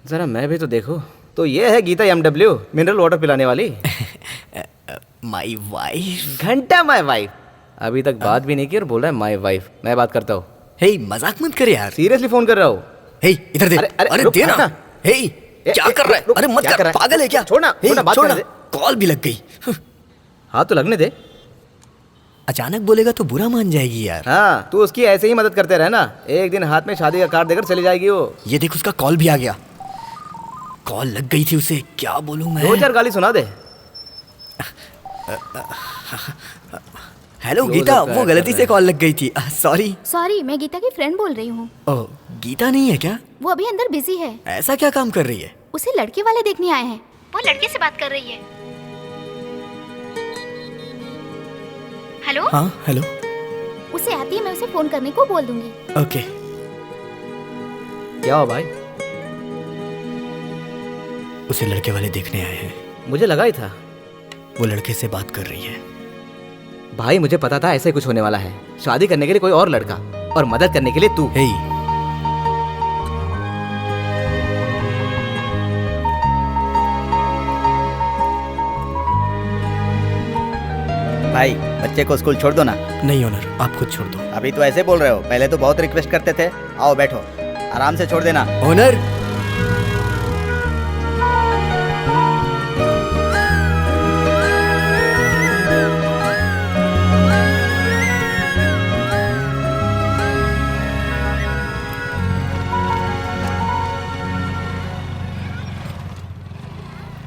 जरा मैं भी तो देखूं। तो ये है गीता MW, मिनरल वाटर पिलाने वाली। My wife. घंटा माय वाइफ। अभी तक बात भी नहीं की और बोल रहा है माय वाइफ। मैं बात करता हूँ। हे मजाक मत कर यार, सीरियसली फोन कर रहा हूँ। हे इधर दे। अरे दे ना। हे क्या कर रहा है? अरे मत कर, पागल है क्या? छोड़ना बात करने दे। कॉल भी लग गई। हाँ तो लगने दे। अचानक बोलेगा तो बुरा मान जाएगी यार। हाँ, तू उसकी ऐसे ही मदद करते रहना, एक दिन हाथ में शादी का कार्ड देकर चली जाएगी वो। ये देख उसका कॉल भी आ गया। कॉल लग गई थी उसे, क्या बोलूं मैं। 2-4 गाली सुना दे। हेलो गीता, वो गलती से कॉल लग गई थी, सॉरी। सॉरी, मैं गीता की फ्रेंड बोल रही हूँ। ओह, गीता नहीं है क्या? वो अभी अंदर बिजी है। ऐसा क्या काम कर रही है? उसे लड़के वाले देखने आए हैं, वो लड़के से बात कर रही है। हेलो। हाँ हेलो। उसे आती है, मैं उसे फोन करने को बोल दूंगी। ओके। क्या हो भाई? उसे लड़के वाले देखने आए हैं। मुझे लगा ही था। वो लड़के से बात कर रही है। भाई मुझे पता था ऐसा ही कुछ होने वाला है। शादी करने के लिए कोई और लड़का और मदद करने के लिए तू। हे, भाई बच्चे को स्कूल छोड़ दो ना। नहीं ओनर, आप खुद छोड़ दो। अभी तो ऐसे बोल रहे हो, पहले तो बहुत रिक्वेस्ट करते थे। आओ बैठो, आराम से छोड़ देना। ओनर।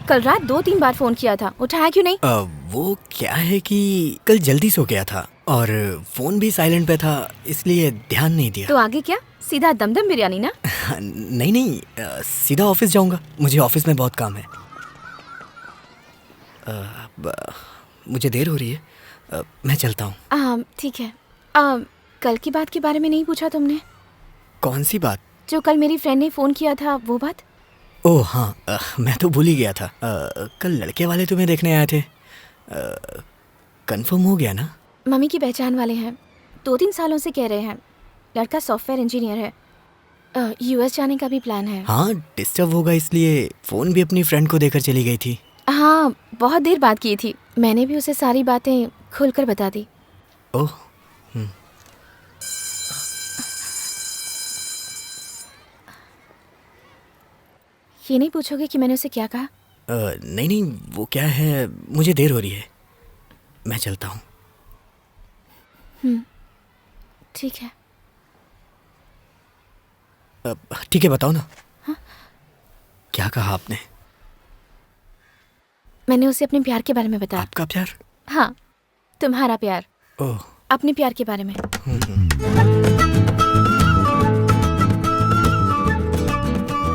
कल रात 2-3 बार फोन किया था, उठाया क्यों नहीं? वो क्या है कि कल जल्दी सो गया था और फोन भी साइलेंट पे था, इसलिए ध्यान नहीं दिया। तो आगे क्या, सीधा दमदम बिरयानी ना? नहीं नहीं, सीधा ऑफिस जाऊंगा, मुझे ऑफिस में बहुत काम है। मुझे देर हो रही है, मैं चलता हूँ। ठीक है। कल की बात के बारे में नहीं पूछा तुमने? कौन सी बात? जो कल मेरी फ्रेंड ने फोन किया था, वो बात। ओह हाँ, मैं तो भूल ही गया था। कल लड़के वाले तुम्हें देखने आए थे, कंफर्म हो गया ना? मम्मी की पहचान वाले हैं, 2-3 सालों से कह रहे हैं। लड़का सॉफ्टवेयर इंजीनियर है, यूएस जाने का भी प्लान है। हाँ, डिस्टर्ब होगा इसलिए फ़ोन भी अपनी फ्रेंड को देकर चली गई थी। हाँ, बहुत देर बात की थी, मैंने भी उसे सारी बातें खुलकर बता दी। ओह। ये नहीं पूछोगे कि मैंने उसे क्या कहा? नहीं नहीं, वो क्या है, मुझे देर हो रही है, मैं चलता हूँ। ठीक है। ठीक है, बताओ ना। हाँ? क्या कहा आपने? मैंने उसे अपने प्यार के बारे में बताया। आपका प्यार? हाँ, तुम्हारा प्यार। ओह। अपने प्यार के बारे में।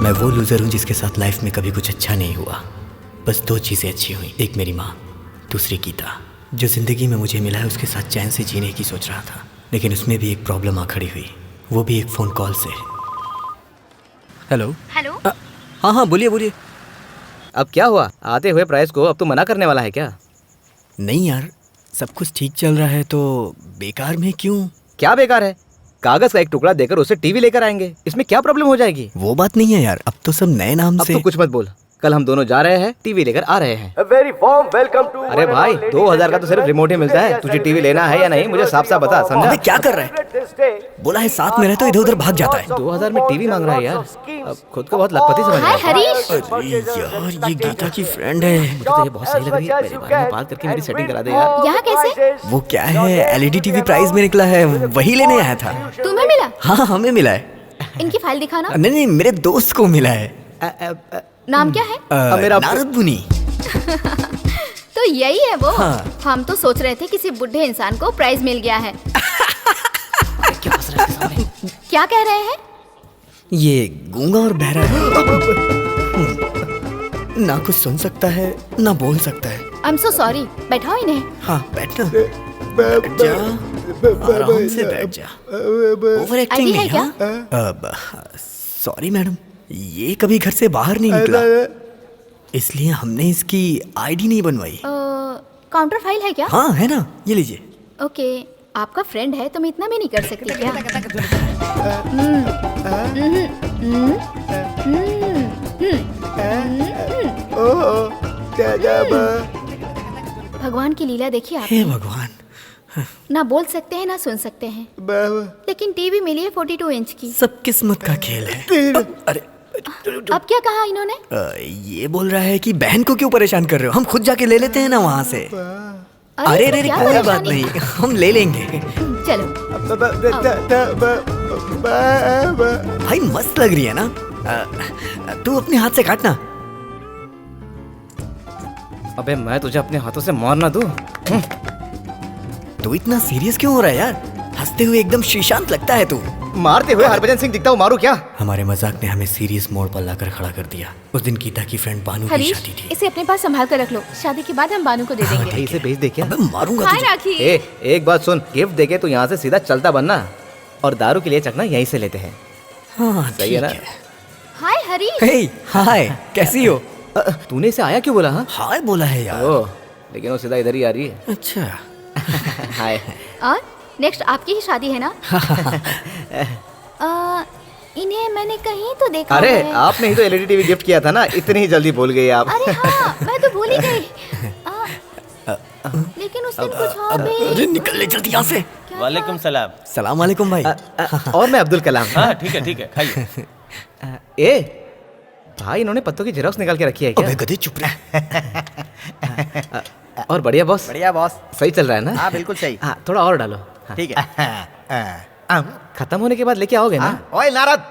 मैं वो लूज़र हूँ जिसके साथ लाइफ में कभी कुछ अच्छा नहीं हुआ। बस 2 चीज़ें अच्छी हुई, एक मेरी माँ, दूसरी गीता। जो ज़िंदगी में मुझे मिला है उसके साथ चैन से जीने की सोच रहा था, लेकिन उसमें भी एक प्रॉब्लम आ खड़ी हुई, वो भी एक फ़ोन कॉल से। हेलो। हेलो। हाँ हाँ, बोलिए बोलिए। अब क्या हुआ? आते हुए प्राइस को अब तो मना करने वाला है क्या? नहीं यार, सब कुछ ठीक चल रहा है तो बेकार में क्यों? क्या बेकार है? कागज का एक टुकड़ा देकर उसे टीवी लेकर आएंगे, इसमें क्या प्रॉब्लम हो जाएगी? वो बात नहीं है यार, अब तो सब नए नाम से। अब तो कुछ मत बोल, कल हम दोनों जा रहे हैं, टीवी लेकर आ रहे हैं। Very warm welcome to. अरे भाई, 2000 का तो सिर्फ रिमोट ही मिलता है, तुझे टीवी लेना है या नहीं मुझे साफ साफ बता, समझा? अबे क्या कर रहा है? बोला है साथ में रहे तो इधर उधर भाग जाता है। 2000 में टीवी मांग रहा है यार, अब खुद को बहुत लखपति समझ रहा है। हरीश। अरे यार, ये गीता की फ्रेंड है। मुझे तो ये बहुत सही लग रही है, मेरे बारे में बात करके मेरी सेटिंग करा दे यार। यहाँ कैसे? वो क्या है, LED टीवी प्राइस में निकला है, वही लेने आया था। तुम्हें मिला? हाँ, हमें मिला है। इनकी फाइल दिखाना। नहीं नहीं, मेरे दोस्त को मिला है। नाम क्या है? मेरा नारद मुनि। तो यही है वो। हाँ। हम तो सोच रहे थे किसी बुढ़े इंसान को प्राइज मिल गया है। क्या कह रहे हैं? ये गूंगा और बहरा है, ना कुछ सुन सकता है ना बोल सकता है। I'm so sorry, बैठाओ इन्हें। हाँ, बैठना। बैठ जा, आराम से बैठ जा। ओवर एक्टिंग ID है नहीं। हाँ, सॉरी मैडम, ये कभी घर से बाहर नहीं निकला, इसलिए हमने इसकी ID नहीं बनवाई। काउंटर फाइल है क्या? हाँ है ना, ये लीजिए। ओके, आपका फ्रेंड है तो मैं इतना भी नहीं कर सकती क्या? भगवान की लीला देखिए आप। हे भगवान। ना बोल सकते हैं ना सुन सकते हैं, लेकिन टीवी मिली है 42 इंच की। सब किस्मत का खेल है। अरे अब क्या कहा इन्होंने? ये बोल रहा है कि बहन को क्यों परेशान कर रहे हो, हम खुद जाके ले लेते हैं ना वहाँ से। अरे अरे क्या कोई बात परेशानी? नहीं, हम ले लेंगे। चलो भाई मस्त लग रही है ना। तू अपने हाथ से काटना। अबे मैं तुझे अपने हाथों से मार ना दूं। तू इतना सीरियस क्यों हो रहा है यार? हंसते हुए एकदम श्रीशांत लगता है तू। मारते हुए हरभजन सिंह दिखता हूँ, मारू क्या? हमारे मजाक ने हमें सीरियस मोड़ पर लाकर खड़ा कर दिया। उस दिन गीता की फ्रेंड बानू की हरीश, शादी थी। इसे अपने पास संभाल कर रख लो। शादी के बाद हम बानू को दे देंगे। इसे भेज दे क्या? मारूंगा हाय राखी। एक बात सुन, गिफ्ट देके तो यहाँ से सीधा चलता बनना, और दारू के लिए चखना यहीं से लेते हैं। हाँ सही है ना? हाय हरीश। हे हाय, कैसी हो? तूने इसे आया क्यों बोला? हाँ हाय बोला है यार। ओ, लेकिन वो सीधा इधर ही आ रही है। अच्छा हाय। और नेक्स्ट आपकी ही शादी है ना? इन्हें मैंने कहीं तो देखा अरे है। आपने ही तो एलईडी टीवी गिफ्ट किया था ना, इतनी जल्दी भूल गई आप। अरे हाँ, मैं तो भूल ही गई। लेकिन उस दिन कुछ और भी। अरे निकल ले जल्दी यहाँ से। वालेकुम सलाम। सलाम वालेकुम भाई। और मैं अब्दुल कलाम। हाँ ठीक है खाइए। ए भाई, इन्होंने पत्तों की जेरोक्स निकाल के रखी है क्या? अबे गधे चुप रह। और बढ़िया बॉस? बढ़िया बॉस। सही चल रहा है ना? हाँ बिल्कुल सही। हाँ थोड़ा और डालो। ठीक है। खत्म होने के बाद लेके आओगे ना? ओए नारद।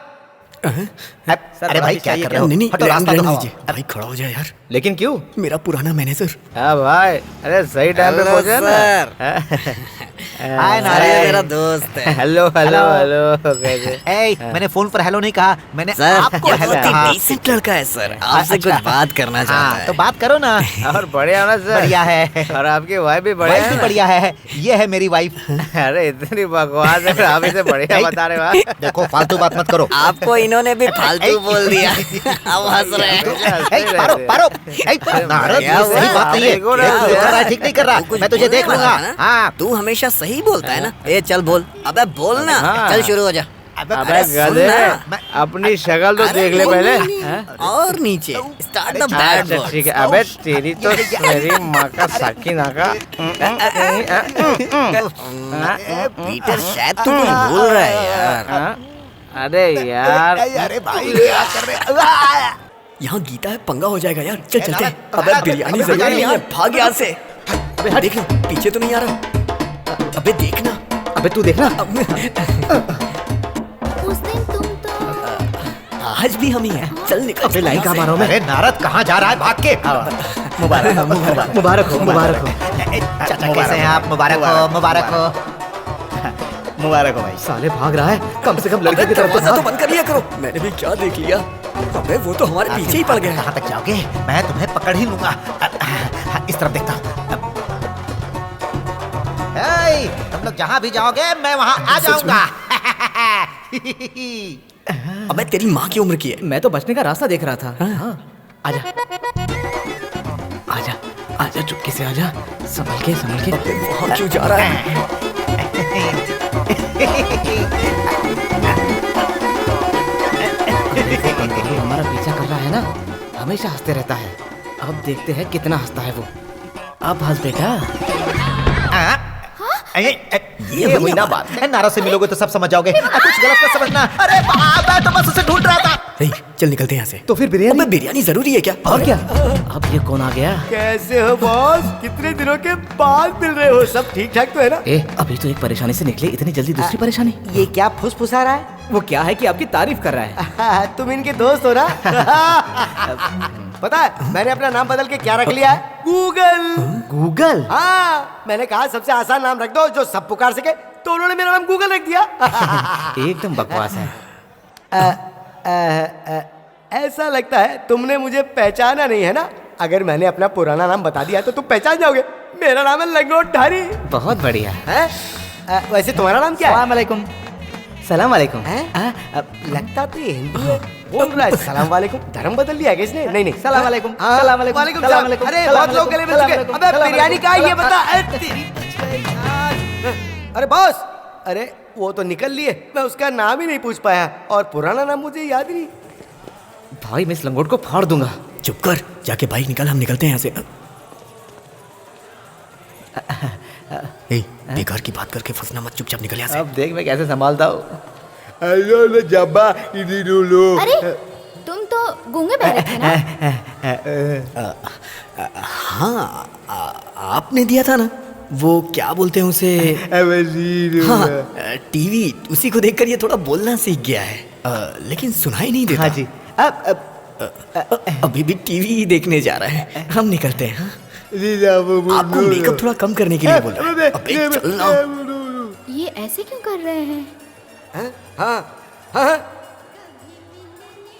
अरे भाई क्या कर रहे हो? नहीं हटो, रास्ता रहने दिखाओ। दीजिए। भाई खड़ा हो जाए यार। लेकिन क्यों? मेरा पुराना मैनेजर। हाँ भाई, अरे सही टाइम पे पहुंचे ना। हाय नारद, ये मेरा दोस्त है। Hello hello hello. ए, मैंने फोन पर हेलो नहीं कहा, मैंने आपको हेलो कहा। डिसेंट लड़का है सर, आपसे कुछ बात करना चाहता है। तो बात करो ना। और बढ़िया ना सर? बढ़िया है। और आपकी वाइफ भी बढ़िया वाइफ है भी ना? बढ़िया है। ये है मेरी वाइफ। अरे इतनी बकवास है, आप इसे बढ़िया बता रहे हो। देखो फालतू बात मत करो। आपको इन्होंने भी फालतू बोल दिया। अब हंस रहे हैं। पारो पारो। नारद, ये सही बात नहीं है। जो कर रहा है ठीक नहीं कर रहा। मैं तुझे देख लूंगा। हाँ, तू हमेशा सही बोलता है ना। ए चल बोल। अबे बोल ना। हाँ। चल शुरू हो जा। अबे सुन गधे, ना। अपनी शक्ल तो देख ले बोल पहले। नहीं। हाँ? और नीचे स्टार्ट द बैड अच्छा ठीक है। अबे तेरी तो मेरी माँ का साकी नाका। पीटर शायद तू कुछ बोल रहा है यार। अरे यार, अरे भाई क्या कर रहे? यहाँ गीता है, पंगा हो जाएगा यार। चल चलते हैं। अबे बिरयानी जरूरी नहीं है, भाग यहाँ से। अबे देख लो पीछे तो नहीं आ रहा। अबे देखना। अबे तू देखना। उस दिन तुम तो। आज भी हम ही हैं। चल निकल। अबे लाइन कहाँ मारो मैं? अरे नारद कहाँ जा रहा है भाग के? मुबारक हो, मुबारक हो, मुबारक हो। चाचा कैसे हैं आप? मुबारक हो, मुबारक हो। मुबारक हो भाई। साले भाग रहा है, कम से कम लड़की की तरफ दरवाजा तो बंद कर लिया करो। मैंने भी क्या देख लिया। अबे वो तो हमारे पीछे ही पड़ गया। कहाँ तक जाओगे? मैं तुम्हें पकड़ ही लूंगा। इस तरफ देखता हूँ। तुम लोग जहाँ भी जाओगे मैं वहाँ आ जाऊंगा। अबे तेरी माँ की उम्र की है। मैं तो बचने का रास्ता देख रहा था। हाँ। आजा आजा आजा, चुपके से आजा। संभल के संभल के। वहाँ क्यों जा रहा है? हमारा पीछा कर रहा है ना, हमेशा हंसते रहता है। अब देखते हैं कितना हंसता है वो। अब हंस बेटा। ये हुई ना बात। नारद से मिलोगे तो सब समझ जाओगे। कुछ गलत मत समझना। अरे मैं तो बस उसे ढूंढ रहा था। चल निकलते हैं यहाँ से। तो फिर बिरयानी? बिरयानी जरूरी है क्या? और क्या? अब ये कौन आ गया? कैसे हो बॉस? कितने दिनों के बाद मिल रहे हो। सब ठीक ठाक तो है ना? ए, अभी तो एक परेशानी से निकले, इतनी जल्दी दूसरी परेशानी? ये क्या फुसफुसा रहा है? वो क्या है कि आपकी तारीफ कर रहा है। तुम इनके दोस्त हो ना? पता है मैंने अपना नाम बदल के क्या रख लिया है? गूगल। गूगल? हाँ, मैंने कहा सबसे आसान नाम रख दो जो सब पुकार सके, तो उन्होंने मेरा नाम गूगल रख दिया। एकदम बकवास है। ऐसा लगता है तुमने मुझे पहचाना नहीं है ना? अगर मैंने अपना पुराना नाम बता दिया तो तुम पहचान जाओगे। मेरा नाम है लंगोट धारी। बहुत बढ़िया है। वैसे तुम्हारा नाम क्या है? सलाम वालेकुम। सलाम वालेकुम। लगता तो ये हिंदू है। बोल रहा है सलाम वालेकुम। धर्म बदल लिया क्या इसने? नहीं नहीं, सलाम वालेकुम। हाँ, सलाम वालेकुम। वालेकुम सलाम सलाम। वालेकुम। अरे सलाम बहुत लोग गले मिल वालेकुम। चुके। सलाम अबे वालेकुम। बिरयानी का है ये सलाम बता। वालेकुम। तेरी यार। अरे बॉस, अरे वो तो निकल लिए, मैं उसका नाम ही नहीं पूछ पाया और पुराना नाम मुझे याद ही नहीं। भाई मैं इस लंगोट को फाड़ दूंगा। चुप कर, जाके बाइक निकाल, हम निकलते हैं यहाँ से। बेकार की बात करके फंसना मत, चुपचाप निकल यहाँ से। अब देख मैं कैसे संभालता हूँ। अरे तुम तो गूंगे बह रहे थे ना? हाँ, आपने दिया था ना? वो क्या बोलते हैं उसे? हाँ, टीवी। उसी को देखकर ये थोड़ा बोलना सीख गया है, लेकिन सुनाई नहीं देता। हाँ जी। अभी भी टीवी ही देखने जा रहा है। हम निकलते हैं। आपको मेकअप थोड़ा कम करने के लिए बोल रहा है। अबे चल ना। ये ऐसे क्यों कर रहे हैं? हाँ।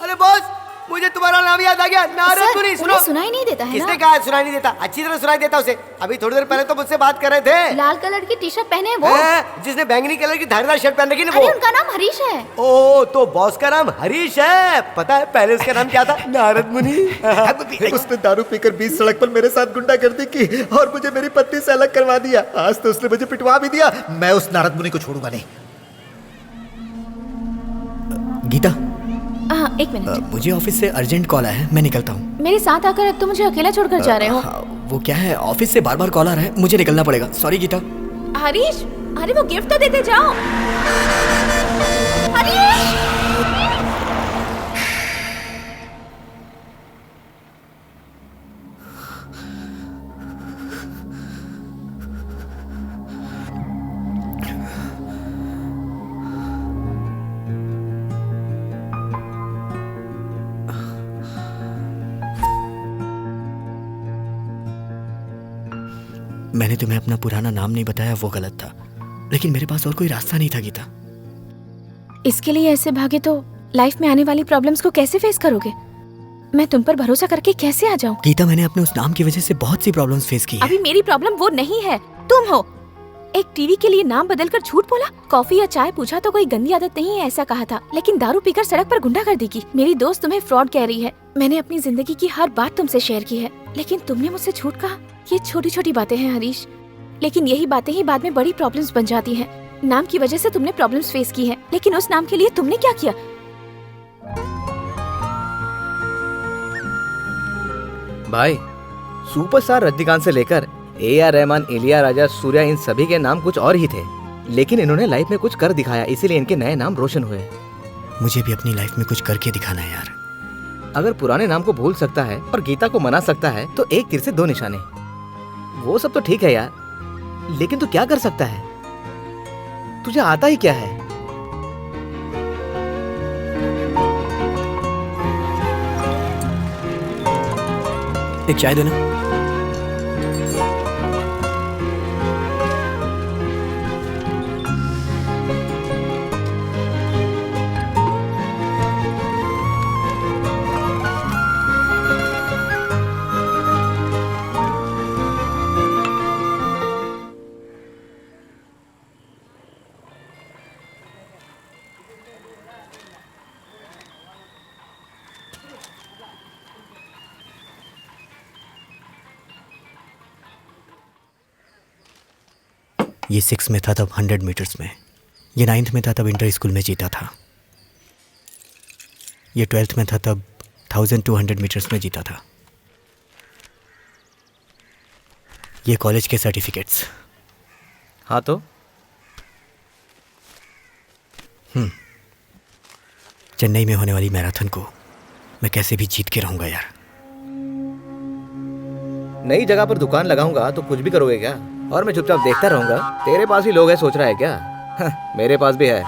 अरे बॉस, मुझे तुम्हारा नाम याद आ गया, नारद मुनि। सुनो, सुनाई नहीं देता है किसने ना? कहा सुनाई नहीं देता? अच्छी तरह सुनाई देता उसे। अभी थोड़ी देर पहले तो मुझसे बात कर रहे थे। लाल कलर की टी शर्ट पहने हैं वो, जिसने बैंगनी कलर की धारीदार शर्ट पहन रखी ना, अरे वो। उनका नाम हरीश है। ओ, तो बॉस का नाम हरीश है। पता है पहले उसका नाम क्या था? नारद मुनि। उसने दारू पीकर 20 सड़क पर मेरे साथ गुंडागर्दी की और मुझे मेरी पत्नी से अलग करवा दिया। आज तो उसने मुझे पिटवा भी दिया। मैं उस नारद मुनि को छोड़ूंगा नहीं। गीता, हाँ, एक मिनट। मुझे ऑफिस से अर्जेंट कॉल आया है, मैं निकलता हूँ। मेरे साथ आकर अब तो मुझे अकेला छोड़कर जा रहे हो। वो क्या है, ऑफिस से बार बार कॉल आ रहा है, मुझे निकलना पड़ेगा। सॉरी गीता। हरीश, अरे वो गिफ्ट तो देते जाओ। हरीश! मैंने तुम्हें अपना पुराना नाम नहीं बताया, वो गलत था, लेकिन मेरे पास और कोई रास्ता नहीं था गीता। इसके लिए ऐसे भागे तो लाइफ में आने वाली प्रॉब्लम्स को कैसे फेस करोगे? मैं तुम पर भरोसा करके कैसे आ जाऊं? गीता, मैंने अपने उस नाम की वजह से बहुत सी प्रॉब्लम्स फेस की हैं। अभी मेरी प्रॉब्लम वो नहीं है, तुम हो। एक टीवी के लिए नाम बदलकर झूठ बोला। कॉफी या चाय पूछा तो कोई गंदी आदत नहीं है ऐसा कहा था, लेकिन दारू पीकर सड़क पर गुंडागर्दी की। मेरी दोस्त तुम्हें फ्रॉड कह रही है। मैंने अपनी जिंदगी की हर बात तुमसे शेयर की है, लेकिन तुमने मुझसे झूठ कहा। ये छोटी छोटी बातें हैं हरीश, लेकिन यही बातें ही बाद में बड़ी प्रॉब्लम्स बन जाती हैं। नाम की वजह से तुमने प्रॉब्लम्स फेस की हैं, लेकिन उस नाम के लिए तुमने क्या किया? भाई, सुपरस्टार रजनीकांत से लेकर AR रहमान, इलिया राजा, सूर्या, इन सभी के नाम कुछ और ही थे, लेकिन इन्होंने लाइफ में कुछ कर दिखाया, इसीलिए इनके नए नाम रोशन हुए। मुझे भी अपनी लाइफ में कुछ करके दिखाना है यार। अगर पुराने नाम को भूल सकता है और गीता को मना सकता है तो एक तीर से दो निशाने। वो सब तो ठीक है यार, लेकिन तू क्या कर सकता है? तुझे आता ही क्या है? एक चाय दो ना। ये 6 में था तब 100 मीटर्स में, ये 9th में था तब इंटर स्कूल में जीता था, ये 12th में था तब 1200 मीटर्स में जीता था। ये कॉलेज के सर्टिफिकेट्स। हाँ तो चेन्नई में होने वाली मैराथन को मैं कैसे भी जीत के रहूंगा यार। नई जगह पर दुकान लगाऊंगा तो कुछ भी करोगे क्या? और मैं चुपचाप देखता रहूंगा? तेरे पास ही लोग है सोच रहा है क्या? मेरे पास भी है।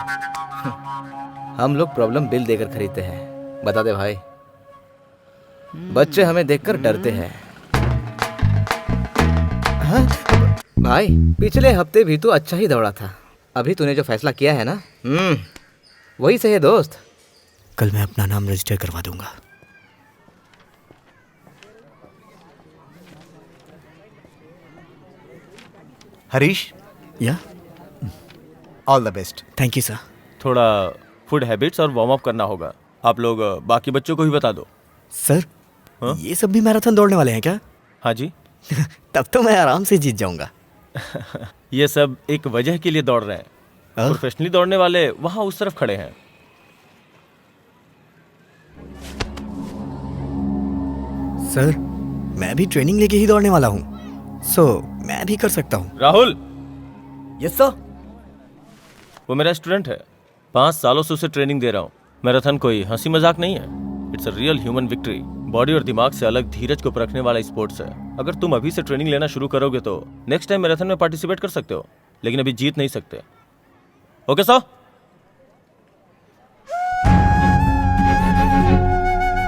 हम लोग प्रॉब्लम बिल देकर खरीदते हैं। बता दे भाई, बच्चे हमें देखकर डरते हैं। हाँ? भाई, पिछले हफ्ते भी तो अच्छा ही दौड़ा था। अभी तूने जो फैसला किया है ना, वही सही है दोस्त। कल मैं अपना नाम रजिस्टर करवा दूंगा। हरीश, या all the best. Thank you sir. थोड़ा फूड हैबिट्स और वार्म अप करना होगा। आप लोग बाकी बच्चों को भी बता दो। सर, ये सब भी मैराथन दौड़ने वाले हैं क्या? हाँ जी। तब तो मैं आराम से जीत जाऊंगा। ये सब एक वजह के लिए दौड़ रहे हैं। प्रोफेशनली दौड़ने वाले वहां उस तरफ खड़े हैं। सर, मैं भी ट्रेनिंग लेके ही दौड़ने वाला हूँ, सो मैं भी कर सकता हूँ। राहुल। Yes sir. वो मेरा स्टूडेंट है, 5 सालों से उसे ट्रेनिंग दे रहा हूँ। मैराथन कोई हंसी मजाक नहीं है, it's a real human victory. Body और दिमाग से अलग धीरज को परखने वाला स्पोर्ट्स है। अगर तुम अभी से ट्रेनिंग लेना शुरू करोगे तो नेक्स्ट टाइम मैराथन में पार्टिसिपेट कर सकते हो, लेकिन अभी जीत नहीं सकते। Okay sir?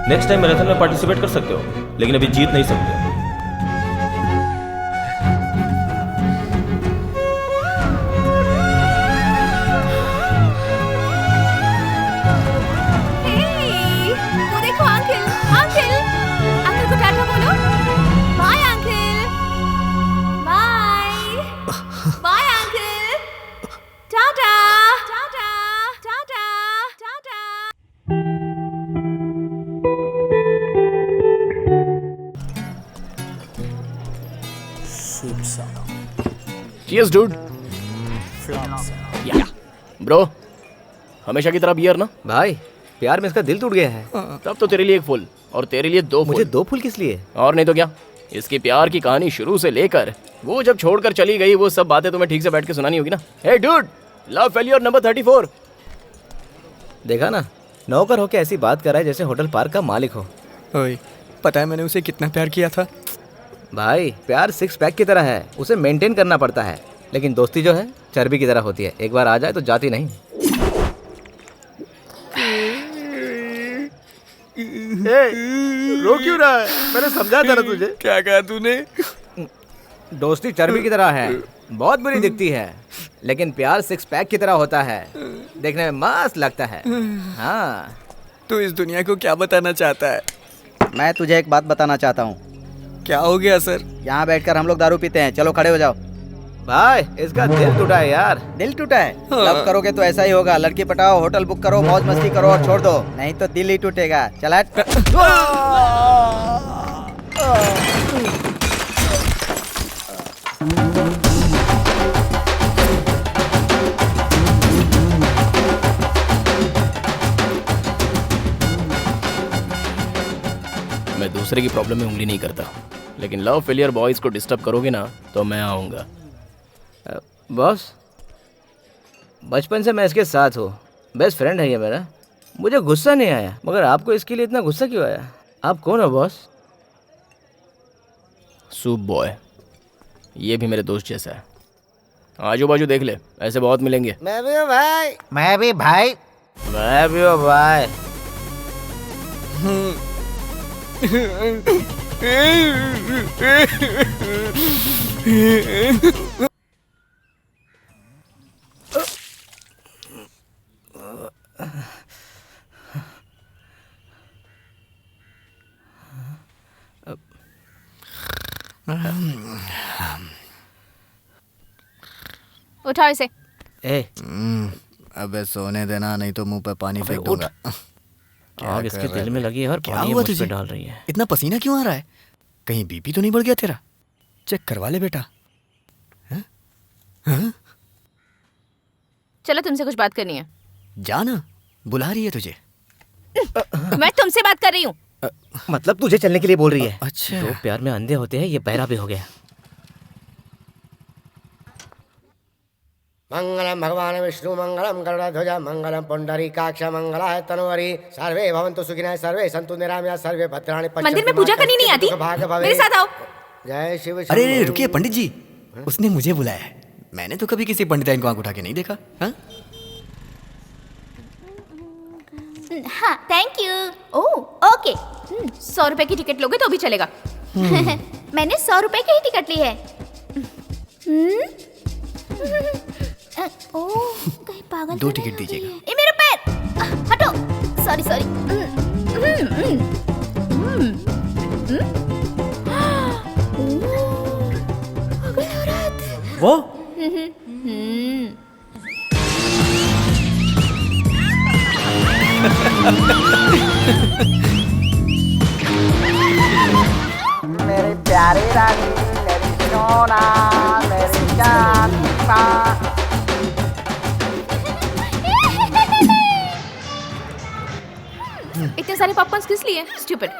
Next time marathon में पार्टिसिपेट कर सकते हो, लेकिन अभी जीत नहीं सकते। वो देखो अंकल, अंकल, अंकल को टाटा बोलो। Bye uncle, bye, bye uncle, tata, tata, tata, tata. Cheers, dude. या ब्रो, हमेशा की तरह बियर ना? भाई प्यार में इसका दिल टूट गया है। तब तो तेरे लिए एक फुल और तेरे लिए 2 फुल। मुझे 2 फुल किस लिए? और नहीं तो क्या, इसकी प्यार की कहानी शुरू से लेकर वो जब छोड़कर चली गई वो सब बातें तुम्हें ठीक से बैठ के सुनानी होगी ना। Hey dude, love failure number 34। देखा ना, नौकर होके ऐसी बात कर रहा है जैसे होटल पार्क का मालिक हो। ओए, पता है मैंने उसे कितना प्यार किया था? भाई प्यार 6 पैक की तरह है, उसे मेंटेन करना पड़ता है। लेकिन दोस्ती जो है चर्बी की तरह होती है, एक बार आ जाए तो जाती नहीं। रो क्यों रहा है? मैंने समझा था ना तुझे। क्या कहा तूने? दोस्ती चर्बी की तरह है, बहुत बुरी दिखती है, लेकिन प्यार 6 पैक की तरह होता है, देखने में मस्त लगता है। हाँ, तू इस दुनिया को क्या बताना चाहता है? मैं तुझे एक बात बताना चाहता हूँ। क्या हो गया सर? यहाँ बैठकर हम लोग दारू पीते हैं, चलो खड़े हो जाओ। भाई इसका दिल टूटा है यार। दिल टूटा है? लव करोगे तो ऐसा ही होगा, लड़की पटाओ, होटल बुक करो, मौज मस्ती करो और छोड़ दो, नहीं तो दिल ही टूटेगा। चला मैं दूसरे की प्रॉब्लम में उंगली नहीं करता, लेकिन लव फेलियर बॉयज को डिस्टर्ब करोगे ना तो मैं आऊँगा। बॉस, बचपन से मैं इसके साथ हूँ, बेस्ट फ्रेंड है ये मेरा। मुझे गुस्सा नहीं आया, मगर आपको इसके लिए इतना गुस्सा क्यों आया? आप कौन हो बॉस? सूप बॉय, ये भी मेरे दोस्त जैसा है। आजू बाजू देख ले, ऐसे बहुत मिलेंगे। मैं भी हूँ भाई। मैं भी भाई। मैं भी हूँ भाई। उठाओ इसे। अबे सोने देना, नहीं तो मुंह पे पानी फेंक दूंगा। आग इसके दिल में लगी है और क्या पानी हुआ मुझ पे तुझे? डाल रही है। इतना पसीना क्यों आ रहा है? कहीं बीपी तो नहीं बढ़ गया तेरा? चेक करवा ले बेटा। चलो तुमसे कुछ बात करनी है। जाना, बुला रही है तुझे। मैं तुमसे बात कर रही हूँ। मतलब तुझे चलने के लिए बोल रही है? अच्छा। जो प्यार में अंधे होते हैं, ये बहरा भी हो गया। मंगलम भगवान विष्णु मंगलम गरुड़ध्वज मंगलम पुंडरीकाक्ष मंगलाय तनोहरि सर्वे भवन्तु सुखिनः सर्वे सन्तु निरामया सर्वे भद्राणि पश्यन्तु। मंदिर में पूजा करनी नहीं आती? मेरे साथ आओ। जय शिव। अरे रुकिए पंडित जी, उसने मुझे बुलाया है। मैंने तो कभी किसी पंडिताइन को आंख उठा के नहीं देखा। हाँ थैंक यू। Oh okay. 100 रुपए की टिकट लोगे तो भी चलेगा। मैंने 100 रुपए की ही टिकट ली है। ओह कहीं पागल 2 टिकट दीजिएगा। ये मेरे पैर, हटो। Sorry sorry. वो मेरी प्यारी रानी, मेरी सोना, मेरी जान। इतने सारे पॉपकॉर्न्स किस लिए? स्टूपिड।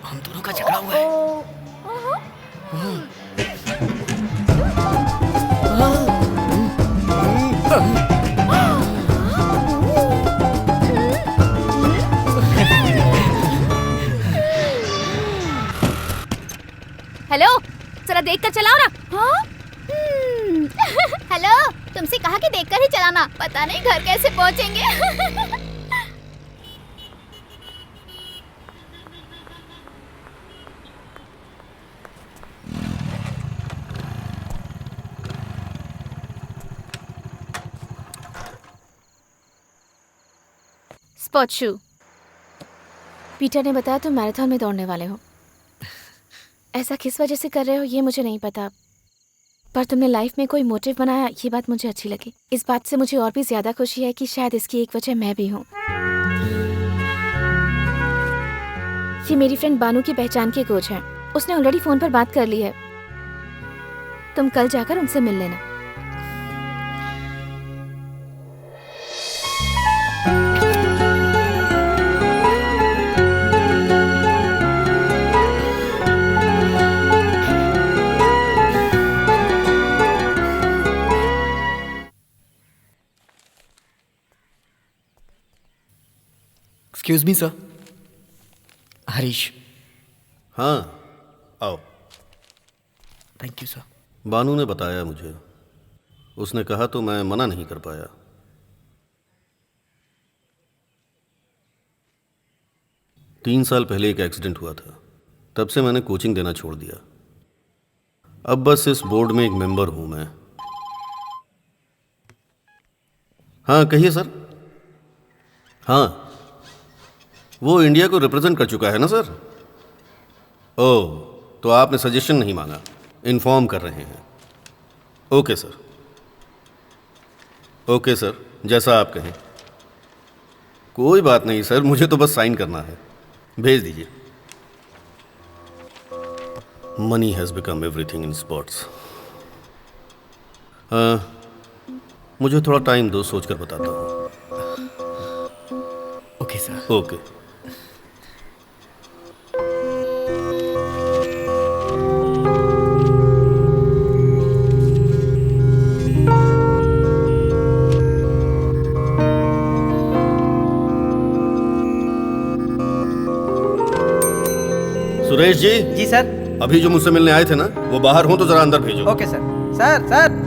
हम दोनों का झगड़ा हुआ है। हेलो, जरा देख कर चलाओ ना। हाँ? हेलो, तुमसे कहा कि देखकर ही चलाना। पता नहीं घर कैसे पहुंचेंगे। Sport shoe. पीटर ने बताया तुम मैराथन में दौड़ने वाले हो। ऐसा किस वजह से कर रहे हो ये मुझे नहीं पता, पर तुमने लाइफ में कोई मोटिव बनाया, ये बात मुझे अच्छी लगी। इस बात से मुझे और भी ज्यादा खुशी है कि शायद इसकी एक वजह मैं भी हूँ। ये मेरी फ्रेंड बानू की पहचान की कोच है। उसने ऑलरेडी फोन पर बात कर ली है। तुम कल जाकर उनसे मिल लेना। Excuse me sir. हरीश। हाँ, आओ। Thank you sir. बानू ने बताया मुझे। उसने कहा तो मैं मना नहीं कर पाया। तीन साल पहले एक एक्सीडेंट हुआ था, तब से मैंने कोचिंग देना छोड़ दिया। अब बस इस बोर्ड में एक मेंबर हूं मैं। हाँ कहिए सर। हाँ, वो इंडिया को रिप्रेजेंट कर चुका है ना सर। ओह, तो आपने सजेशन नहीं मांगा, इन्फॉर्म कर रहे हैं। Okay sir. ओके सर, जैसा आप कहें। कोई बात नहीं सर, मुझे तो बस साइन करना है। भेज दीजिए। Money has become everything in sports. मुझे थोड़ा टाइम दो, सोचकर बताता हूँ। Okay sir. Okay. Suresh ji. जी सर। अभी जो मुझसे मिलने आए थे ना, वो बाहर हो तो जरा अंदर भेजो। Okay sir. Sir sir.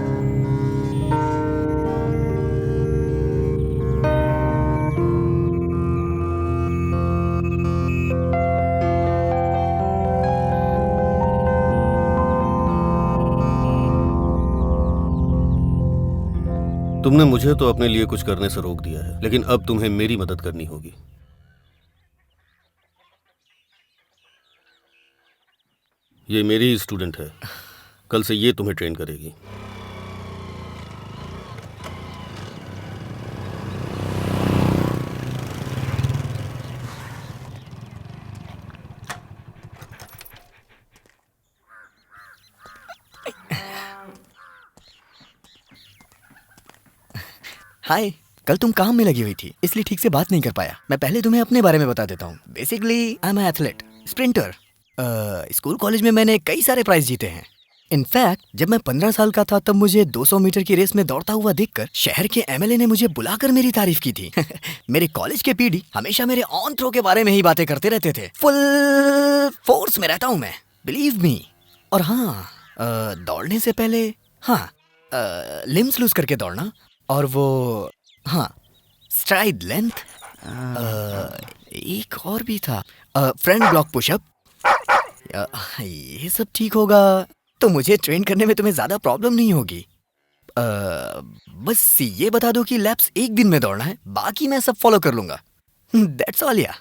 तुमने मुझे तो अपने लिए कुछ करने से रोक दिया है, लेकिन अब तुम्हें मेरी मदद करनी होगी। ये मेरी ही स्टूडेंट है, कल से ये तुम्हें ट्रेन करेगी। हाय, कल तुम काम में लगी हुई थी, इसलिए ठीक से बात नहीं कर पाया। मैं पहले तुम्हें अपने बारे में बता देता हूँ। Basically I am athlete, sprinter. School college में मैंने कई सारे प्राइज जीते हैं। इनफैक्ट जब मैं 15 साल का था तब मुझे 200 मीटर की रेस में दौड़ता हुआ देखकर शहर के एमएलए ने मुझे बुलाकर मेरी तारीफ की थी। मेरे कॉलेज के पीडी हमेशा मेरे ऑन थ्रो के बारे में ही बातें करते रहते थे। फुल फोर्स में रहता हूँ मैं, बिलीव मी। और हाँ, दौड़ने से पहले लिम्स लूज करके दौड़ना, और वो स्ट्राइड लेंथ, एक और भी था, फ्रंट ब्लॉक पुशअप। ये सब ठीक होगा तो मुझे ट्रेन करने में तुम्हें ज्यादा प्रॉब्लम नहीं होगी। बस ये बता दो कि लैप्स एक दिन में दौड़ना है, बाकी मैं सब फॉलो कर लूंगा। दैट्स ऑल या।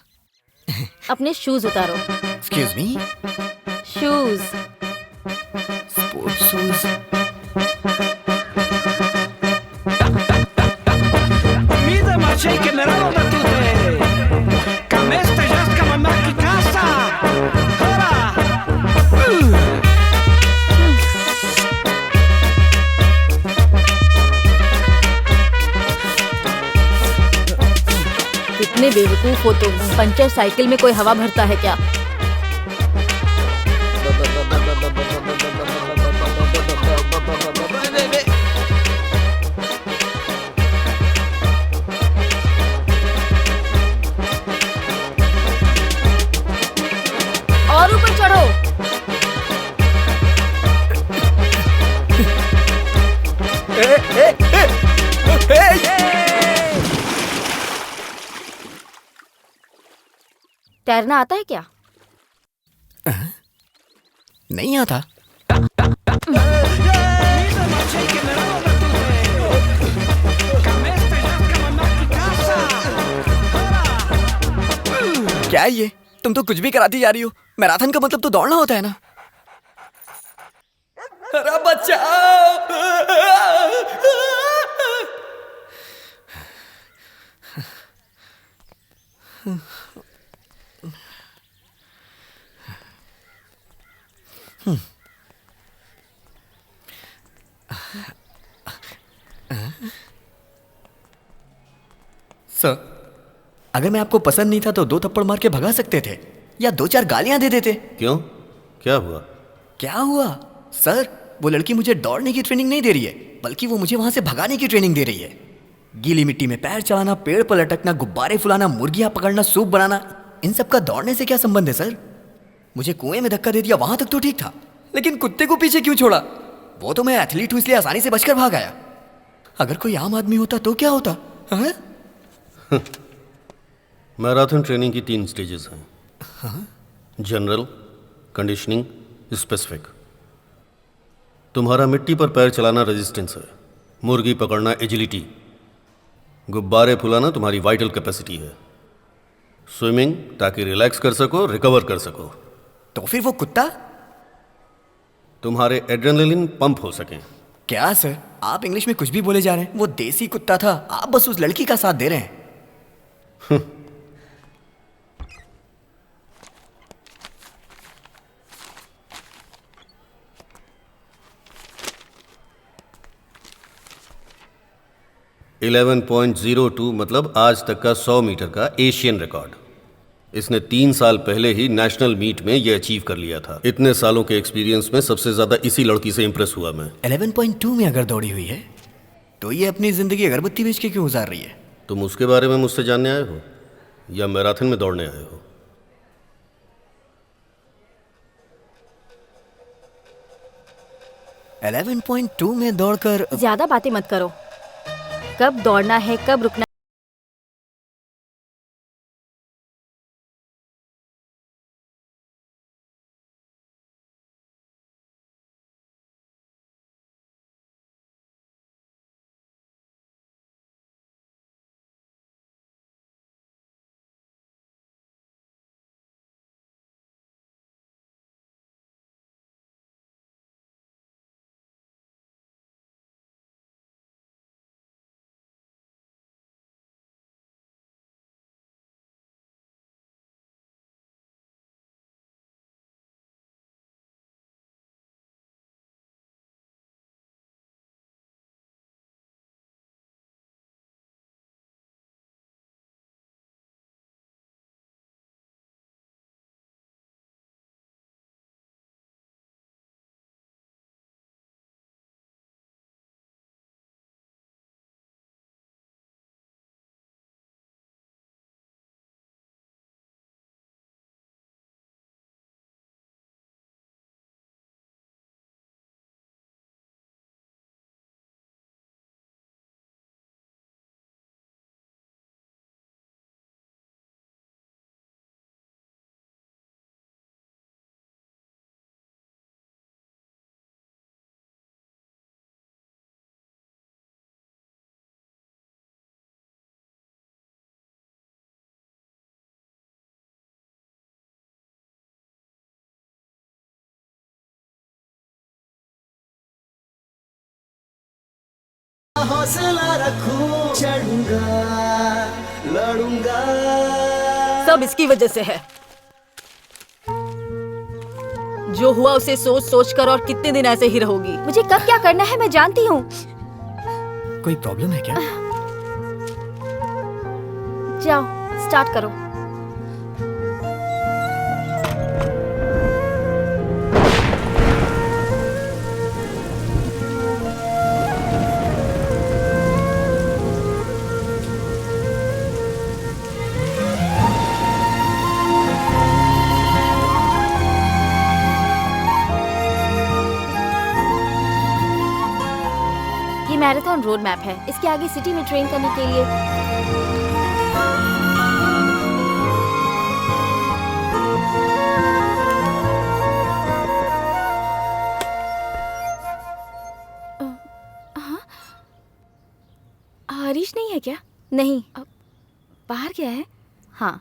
अपने शूज उतारो। Excuse me. Shoes. Sports shoes. Mida macie generalną naturę. Kamesta jaska mamaki kasa. Hora! कितने बेवकूफ हो तुम। पंचर साइकिल में कोई हवा भरता है क्या? और ऊपर चढ़ो। तैरना आता है क्या? नहीं आता। क्या है ये? तुम तो कुछ भी कराती जा रही हो। मैराथन का मतलब तो दौड़ना होता है ना। अरे बचाओ! सर, अगर मैं आपको पसंद नहीं था तो 2 थप्पड़ मार के भगा सकते थे या 2-4 गालियां दे देते। क्यों? क्या हुआ? क्या हुआ? सर, वो लड़की मुझे दौड़ने की ट्रेनिंग नहीं दे रही है, बल्कि वो मुझे वहां से भगाने की ट्रेनिंग दे रही है। गीली मिट्टी में पैर चलाना, पेड़ पर लटकना, गुब्बारे फुलाना, मुर्गियां पकड़ना, सूप बनाना, इन सब का दौड़ने से क्या संबंध है सर? मुझे कुएं में धक्का दे दिया, वहां तक तो ठीक था, लेकिन कुत्ते को पीछे क्यों छोड़ा? वो तो मैं एथलीट हूं इसलिए आसानी से बचकर भाग आया। अगर कोई आम आदमी होता तो क्या होता? हाँ? मैराथन ट्रेनिंग की 3 स्टेजेस हैं। General, conditioning, specific. तुम्हारा मिट्टी पर पैर चलाना रेजिस्टेंस है, मुर्गी पकड़ना एजिलिटी, गुब्बारे फुलाना तुम्हारी वाइटल कैपेसिटी है, स्विमिंग ताकि रिलैक्स कर सको, रिकवर कर सको। तो फिर वो कुत्ता? तुम्हारे एड्रेनलिन पंप हो सके। क्या सर, आप इंग्लिश में कुछ भी बोले जा रहे हैं। वो देसी कुत्ता था, आप बस उस लड़की का साथ दे रहे हैं। 11.02 मतलब आज तक का 100 मीटर का एशियन रिकॉर्ड। इसने 3 साल पहले ही नेशनल मीट में ये अचीव कर लिया था। इतने सालों के एक्सपीरियंस में सबसे ज्यादा इसी लड़की से इंप्रेस हुआ मैं। 11.2 में अगर दौड़ी हुई है तो ये अपनी जिंदगी अगरबत्ती बेच के क्यों गुजार रही है? तुम उसके बारे में मुझसे जानने आए हो या मैराथन में दौड़ने आए हो? Eleven point 2 में दौड़कर ज्यादा बातें मत करो। कब दौड़ना है, कब रुकना। हौसला रखूं, चढ़ूंगा, लड़ूंगा। सब इसकी वजह से है। जो हुआ उसे सोच सोच कर और कितने दिन ऐसे ही रहोगी। मुझे कब क्या करना है मैं जानती हूँ। कोई प्रॉब्लम है क्या? जाओ स्टार्ट करो। मैराथन रोड मैप है। इसके आगे सिटी में ट्रेन करने के लिए हरीश नहीं है क्या? नहीं। बाहर गया है? हाँ।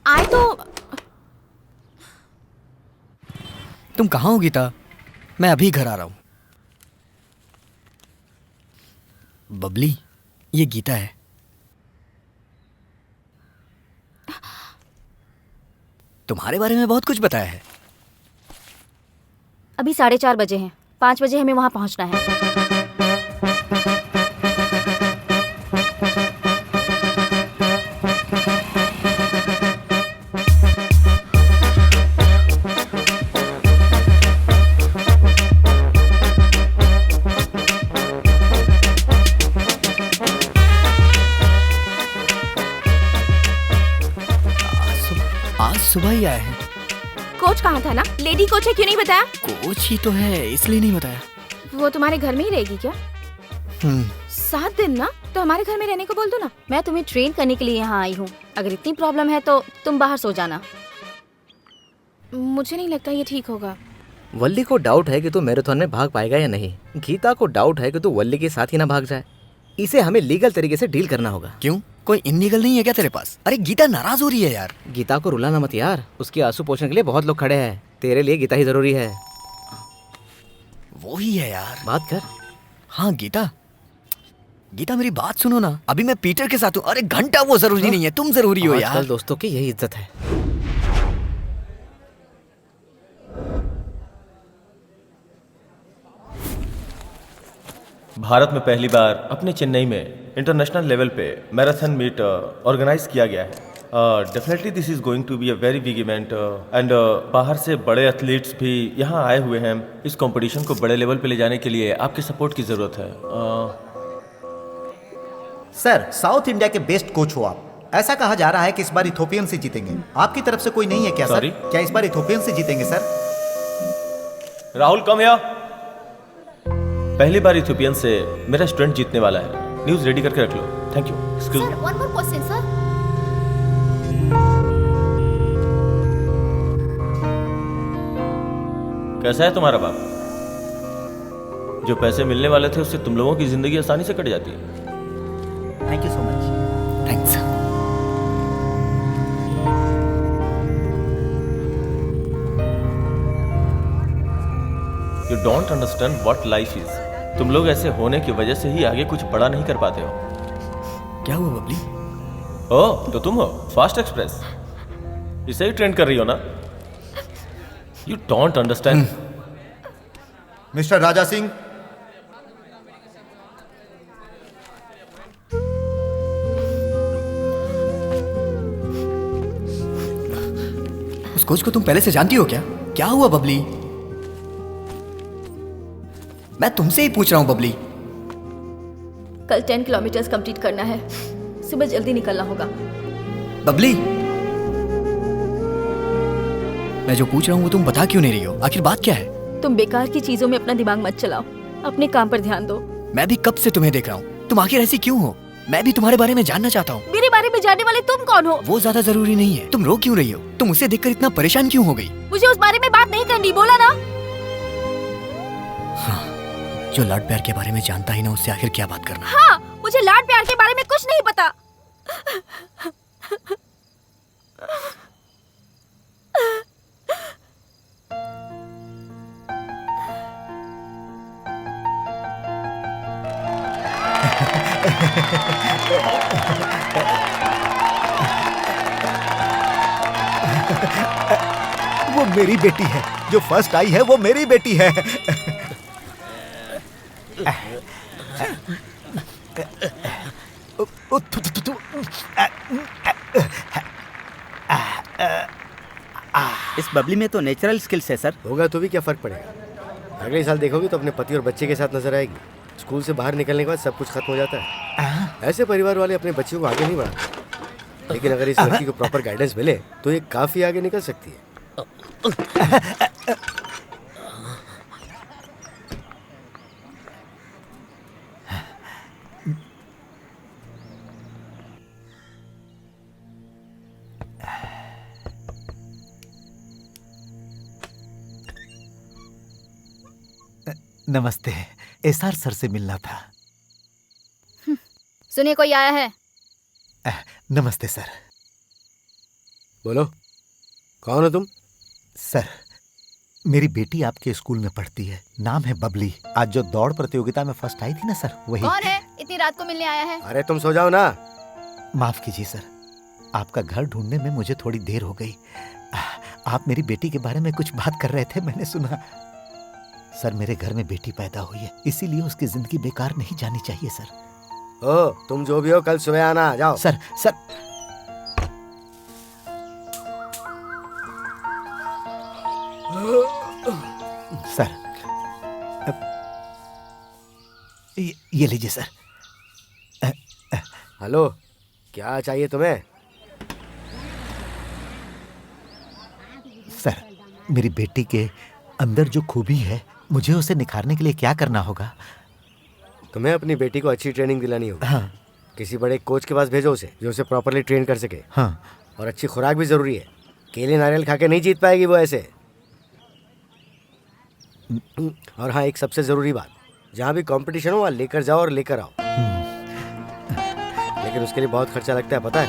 आए तो। तुम कहाँ हो गीता? मैं अभी घर आ रहा हूँ। बबली, ये गीता है। तुम्हारे बारे में बहुत कुछ बताया है। अभी 4:30 बजे हैं, 5 बजे हमें वहाँ पहुँचना है। सुबह ही आए हैं। कोच कहाँ था ना? लेडी कोच है, क्यों नहीं बताया? कोच ही तो है, इसलिए नहीं बताया। वो तुम्हारे घर में ही रहेगी क्या? 7 दिन ना, तो हमारे घर में रहने को बोल दो ना। मैं तुम्हें ट्रेन करने के लिए यहाँ आई हूँ। अगर इतनी प्रॉब्लम है तो तुम बाहर सो जाना। मुझे नहीं लगता ये ठीक होगा। वल्ली को डाउट है कि तू मैराथन में भाग पाएगा या नहीं। गीता को डाउट है कि तू वल्ली के साथ ही ना भाग जाए। इसे हमें लीगल तरीके से डील करना होगा। क्यों, कोई इनलीगल नहीं है क्या तेरे पास? अरे गीता नाराज हो रही है यार। गीता को रुलाना मत यार, उसके आंसू पोंछने के लिए बहुत लोग खड़े हैं। तेरे लिए गीता ही जरूरी है। वो ही है यार। बात कर। हाँ गीता, गीता मेरी बात सुनो ना। अभी मैं पीटर के साथ हूँ। अरे घंटा वो जरूरी नहीं है, तुम जरूरी हो यार। आजकल दोस्तों की यही इज्जत है। भारत में पहली बार अपने चेन्नई में इंटरनेशनल लेवल पे मैराथन मीट ऑर्गेनाइज किया गया है। Definitely this is going to be a very big event and बाहर से बड़े एथलीट्स भी यहाँ आए हुए हैं। इस कंपटीशन को बड़े लेवल पे ले जाने के लिए आपके सपोर्ट की ज़रूरत है। सर, साउथ इंडिया के बेस्ट कोच हो आप। ऐसा कहा जा रहा है कि इस बार इथोपियन से जीतेंगे। आपकी तरफ से कोई नहीं है क्या सर? क्या इस बार इथोपियन से जीतेंगे सर? राहुल कम या पहली बार इथोपियन से मेरा स्टूडेंट जीतने वाला है। न्यूज़ रेडी करके रख लो। Thank you. Excuse me. One more question sir. कैसा है तुम्हारा बाप? जो पैसे मिलने वाले थे उससे तुम लोगों की जिंदगी आसानी से कट जाती है। Thank you so much. Thanks. You don't understand what life is. तुम लोग ऐसे होने की वजह से ही आगे कुछ बड़ा नहीं कर पाते हो। क्या हुआ बबली? ओह, तो तुम हो फास्ट एक्सप्रेस। इसे ही ट्रेंड कर रही हो ना? You don't understand. Mister Raja Singh, उस कोच को तुम पहले से जानती हो क्या? क्या हुआ बबली? मैं तुमसे ही पूछ रहा हूँ बबली। कल 10 किलोमीटर्स कंप्लीट करना है। सुबह जल्दी निकलना होगा। बबली, मैं जो पूछ रहा हूँ वो तुम बता क्यों नहीं रही हो? आखिर बात क्या है? तुम बेकार की चीजों में अपना दिमाग मत चलाओ, अपने काम पर ध्यान दो। मैं भी कब से तुम्हें देख रहा हूँ। तुम आखिर ऐसी क्यों हो? मैं भी तुम्हारे बारे में जानना चाहता हूँ। मेरे बारे में जानने वाले तुम कौन हो? वो ज्यादा जरूरी नहीं है। तुम रो क्यों रही हो? तुम उसे देखकर इतना परेशान क्यों हो गई? मुझे उस बारे में बात नहीं करनी, बोला ना। हाँ, जो लाड प्यार के बारे में जानता ही ना, उससे आखिर क्या बात करना। हाँ, मुझे लाड प्यार के बारे में कुछ नहीं पता। वो मेरी बेटी है। जो फर्स्ट आई है वो मेरी बेटी है। इस बबली में तो नेचुरल स्किल्स है सर। होगा तो भी क्या फर्क पड़ेगा? अगले साल देखोगे तो अपने पति और बच्चे के साथ नजर आएगी। स्कूल से बाहर निकलने के बाद सब कुछ खत्म हो जाता है। ऐसे परिवार वाले अपने बच्चों को आगे नहीं बढ़ाते, लेकिन अगर इस लड़की को प्रॉपर गाइडेंस मिले तो ये काफी आगे निकल सकती है। नमस्ते। एसआर सर से मिलना था। सुनिए, कोई आया है। नमस्ते सर। बोलो, कौन हो तुम? सर, मेरी बेटी आपके स्कूल में पढ़ती है, नाम है बबली। आज जो दौड़ प्रतियोगिता में फर्स्ट आई थी ना सर, वही। कौन है इतनी रात को मिलने आया है? अरे तुम सो जाओ ना। माफ कीजिए सर, आपका घर ढूंढने में मुझे थोड़ी देर हो गई। आप मेरी बेटी के बारे में कुछ बात कर रहे थे, मैंने सुना। सर, मेरे घर में बेटी पैदा हुई है, इसीलिए उसकी जिंदगी बेकार नहीं जानी चाहिए सर। ओ, तुम जो भी हो कल सुबह आना। जाओ। सर सर ये लीजिए सर। हेलो, क्या चाहिए तुम्हें? सर, मेरी बेटी के अंदर जो खूबी है, मुझे उसे निखारने के लिए क्या करना होगा? तुम्हें अपनी बेटी को अच्छी ट्रेनिंग दिलानी होगी। हाँ। किसी बड़े कोच के पास भेजो उसे, जो उसे प्रॉपरली ट्रेन कर सके। हाँ। और अच्छी खुराक भी जरूरी है। केले नारियल खा के नहीं जीत पाएगी वो ऐसे। और हाँ, एक सबसे जरूरी बात, जहाँ भी कंपटीशन हो वहाँ लेकर जाओ और लेकर आओ। लेकिन उसके लिए बहुत खर्चा लगता है, पता है?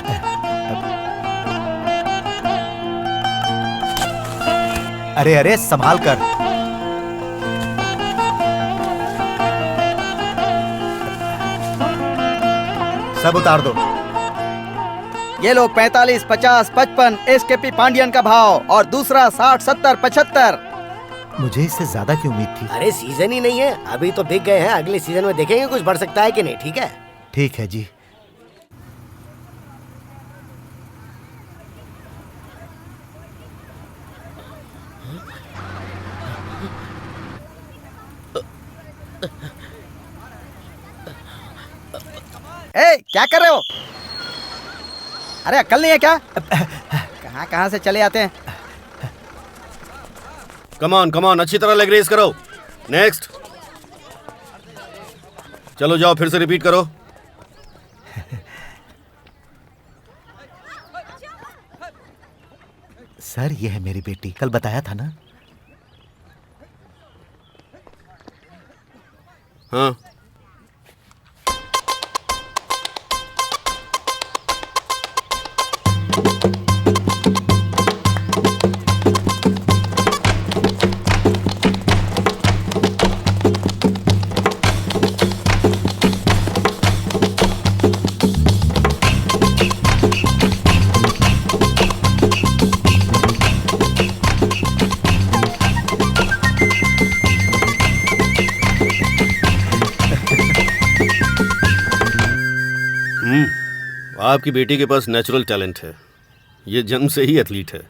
अरे अरे, संभाल कर। सब उतार दो। ये लो 45, 50, 55 एसकेपी पांडियन का भाव, और दूसरा 60, 70, 75। मुझे इससे ज्यादा की उम्मीद थी। अरे सीजन ही नहीं है, अभी तो बिक गए हैं। अगले सीजन में देखेंगे कुछ बढ़ सकता है कि नहीं। ठीक है? ठीक है जी। ए, क्या कर रहे हो? अरे अक्ल नहीं है क्या? कहाँ से चले आते हैं? कम ऑन, अच्छी तरह लेग रेस करो। नेक्स्ट। चलो जाओ, फिर से रिपीट करो। सर, ये है मेरी बेटी, कल बताया था ना? हाँ। आपकी बेटी के पास नेचुरल टैलेंट है, ये जन्म से ही एथलीट है।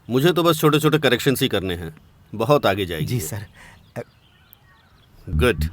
मुझे तो बस छोटे छोटे करेक्शंस ही करने हैं, बहुत आगे जाएगी। जी सर। गुड।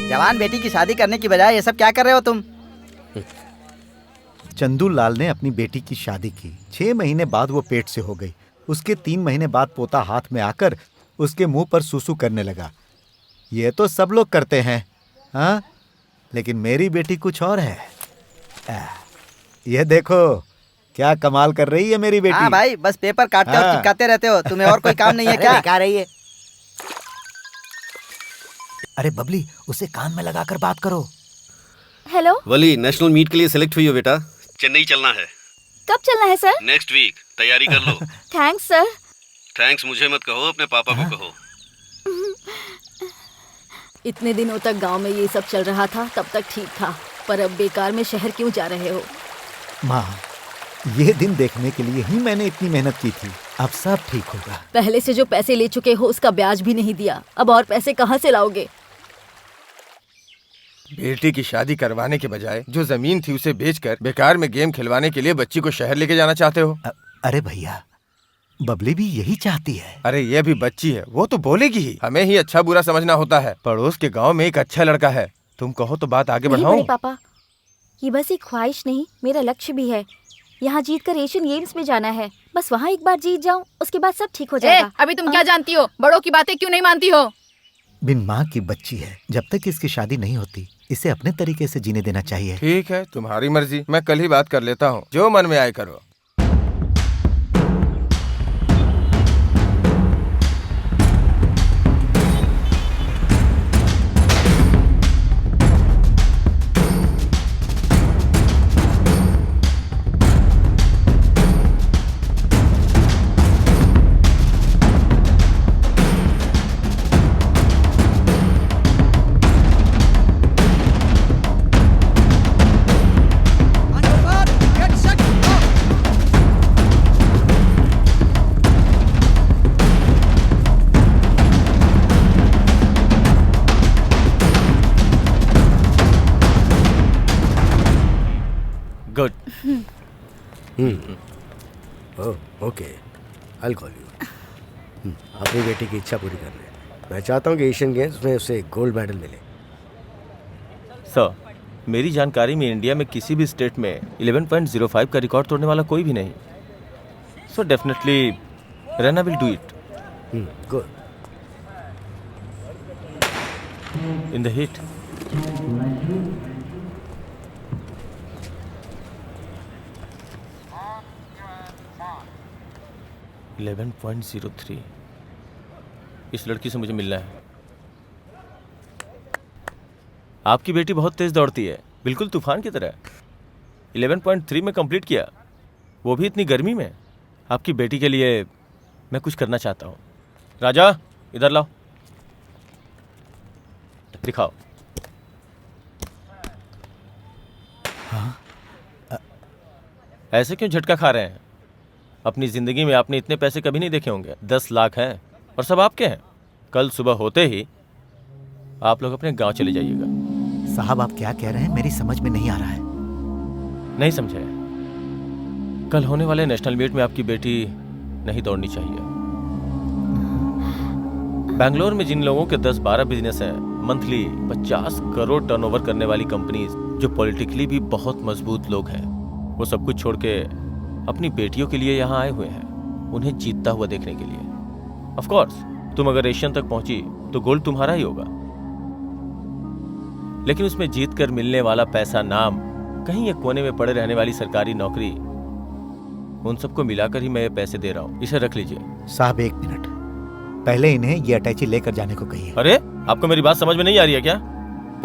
जवान बेटी की शादी करने की बजाय ये सब क्या कर रहे हो तुम? चंदू लाल ने अपनी बेटी की शादी की, 6 महीने बाद वो पेट से हो गई। उसके 3 महीने बाद पोता हाथ में आकर उसके मुंह पर सूसू करने लगा। ये तो सब लोग करते हैं, हाँ, लेकिन मेरी बेटी कुछ और है। ये देखो क्या कमाल कर रही है मेरी बेटी। हाँ भाई, बस पेपर काटते और हाँ। चिपकाते रहते हो, तुम्हें और कोई काम नहीं है क्या? क्या रही है? अरे बबली, उसे कान में लगाकर बात करो। हेलो, वली, नेशनल मीट के लिए सिलेक्ट हुई हो बेटा। चेन्नई चलना है। कब चलना है सर? Next week. तैयारी कर लो। Thanks sir. थैंक्स मुझे मत कहो, अपने पापा को कहो। इतने दिनों तक गांव में ये सब चल रहा था, तब तक ठीक था, पर अब बेकार में शहर क्यों जा रहे हो? माँ, ये दिन देखने के लिए ही मैंने इतनी मेहनत की थी। अब सब ठीक होगा। पहले से जो पैसे ले चुके हो उसका ब्याज भी नहीं दिया, अब और पैसे कहाँ से लाओगे? बेटी की शादी करवाने के बजाय जो जमीन थी उसे बेचकर बेकार में गेम खिलवाने के लिए बच्ची को शहर लेके जाना चाहते हो? अरे भैया, बबली भी यही चाहती है। अरे ये भी बच्ची है, वो तो बोलेगी ही। हमें ही अच्छा बुरा समझना होता है। पड़ोस के गांव में एक अच्छा लड़का है, तुम कहो तो बात आगे नहीं बढ़ाऊं? बड़े पापा, ये बस एक ख्वाहिश नहीं, मेरा लक्ष्य भी है। यहाँ जीतकर एशियन गेम्स में जाना है। बस वहाँ एक बार जीत जाऊँ, उसके बाद सब ठीक हो जाएगा। अभी तुम क्या जानती हो? बड़ों की बातें क्यों नहीं मानती हो? बिन माँ की बच्ची है, जब तक इसकी शादी नहीं होती इसे अपने तरीके से जीने देना चाहिए। ठीक है, तुम्हारी मर्जी, मैं कल ही बात कर लेता हूँ, जो मन में आए करो। Good. Okay, I call you. अपनी बेटी की इच्छा पूरी कर ले। मैं चाहता हूँ कि एशियन गेम्स में उसे गोल्ड मेडल मिले। सर, मेरी जानकारी में इंडिया में किसी भी स्टेट में 11.05 का रिकॉर्ड तोड़ने वाला कोई भी नहीं। So definitely Raina will do it. Good. In the hit. .03। इस लड़की से मुझे मिलना है। आपकी बेटी बहुत तेज दौड़ती है, बिल्कुल तूफान की तरह। 11.3 में कंप्लीट किया, वो भी इतनी गर्मी में। आपकी बेटी के लिए मैं कुछ करना चाहता हूँ। राजा, इधर लाओ, दिखाओ। ऐसे क्यों झटका खा रहे हैं? अपनी जिंदगी में आपने इतने पैसे कभी नहीं देखे होंगे। 10 लाख हैं और सब आपके हैं। कल सुबह होते ही आप लोग अपने गांव चले जाइएगा। साहब, आप क्या कह रहे हैं? मेरी समझ में नहीं आ रहा है। नहीं समझे? कल होने वाले नेशनल मीट में आपकी बेटी नहीं दौड़नी चाहिए। बैंगलोर में जिन लोगों के 10-12 बिजनेस हैं, मंथली 50 करोड़ टर्नओवर करने वाली कंपनीज, जो पॉलिटिकली भी बहुत मजबूत लोग हैं, वो सब कुछ छोड़ के अपनी बेटियों के लिए यहाँ आए हुए हैं, उन्हें जीतता हुआ देखने के लिए। ऑफ कोर्स, तुम अगर एशियन तक पहुंची तो गोल्ड तुम्हारा ही होगा, लेकिन उसमें जीत कर मिलने वाला पैसा, नाम, कहीं एक कोने में पड़े रहने वाली सरकारी नौकरी, उन सबको मिलाकर ही मैं ये पैसे दे रहा हूँ। इसे रख लीजिए। साहब, एक मिनट, पहले इन्हें ये अटैची लेकर जाने को कहिए। अरे, आपको मेरी बात समझ में नहीं आ रही है क्या?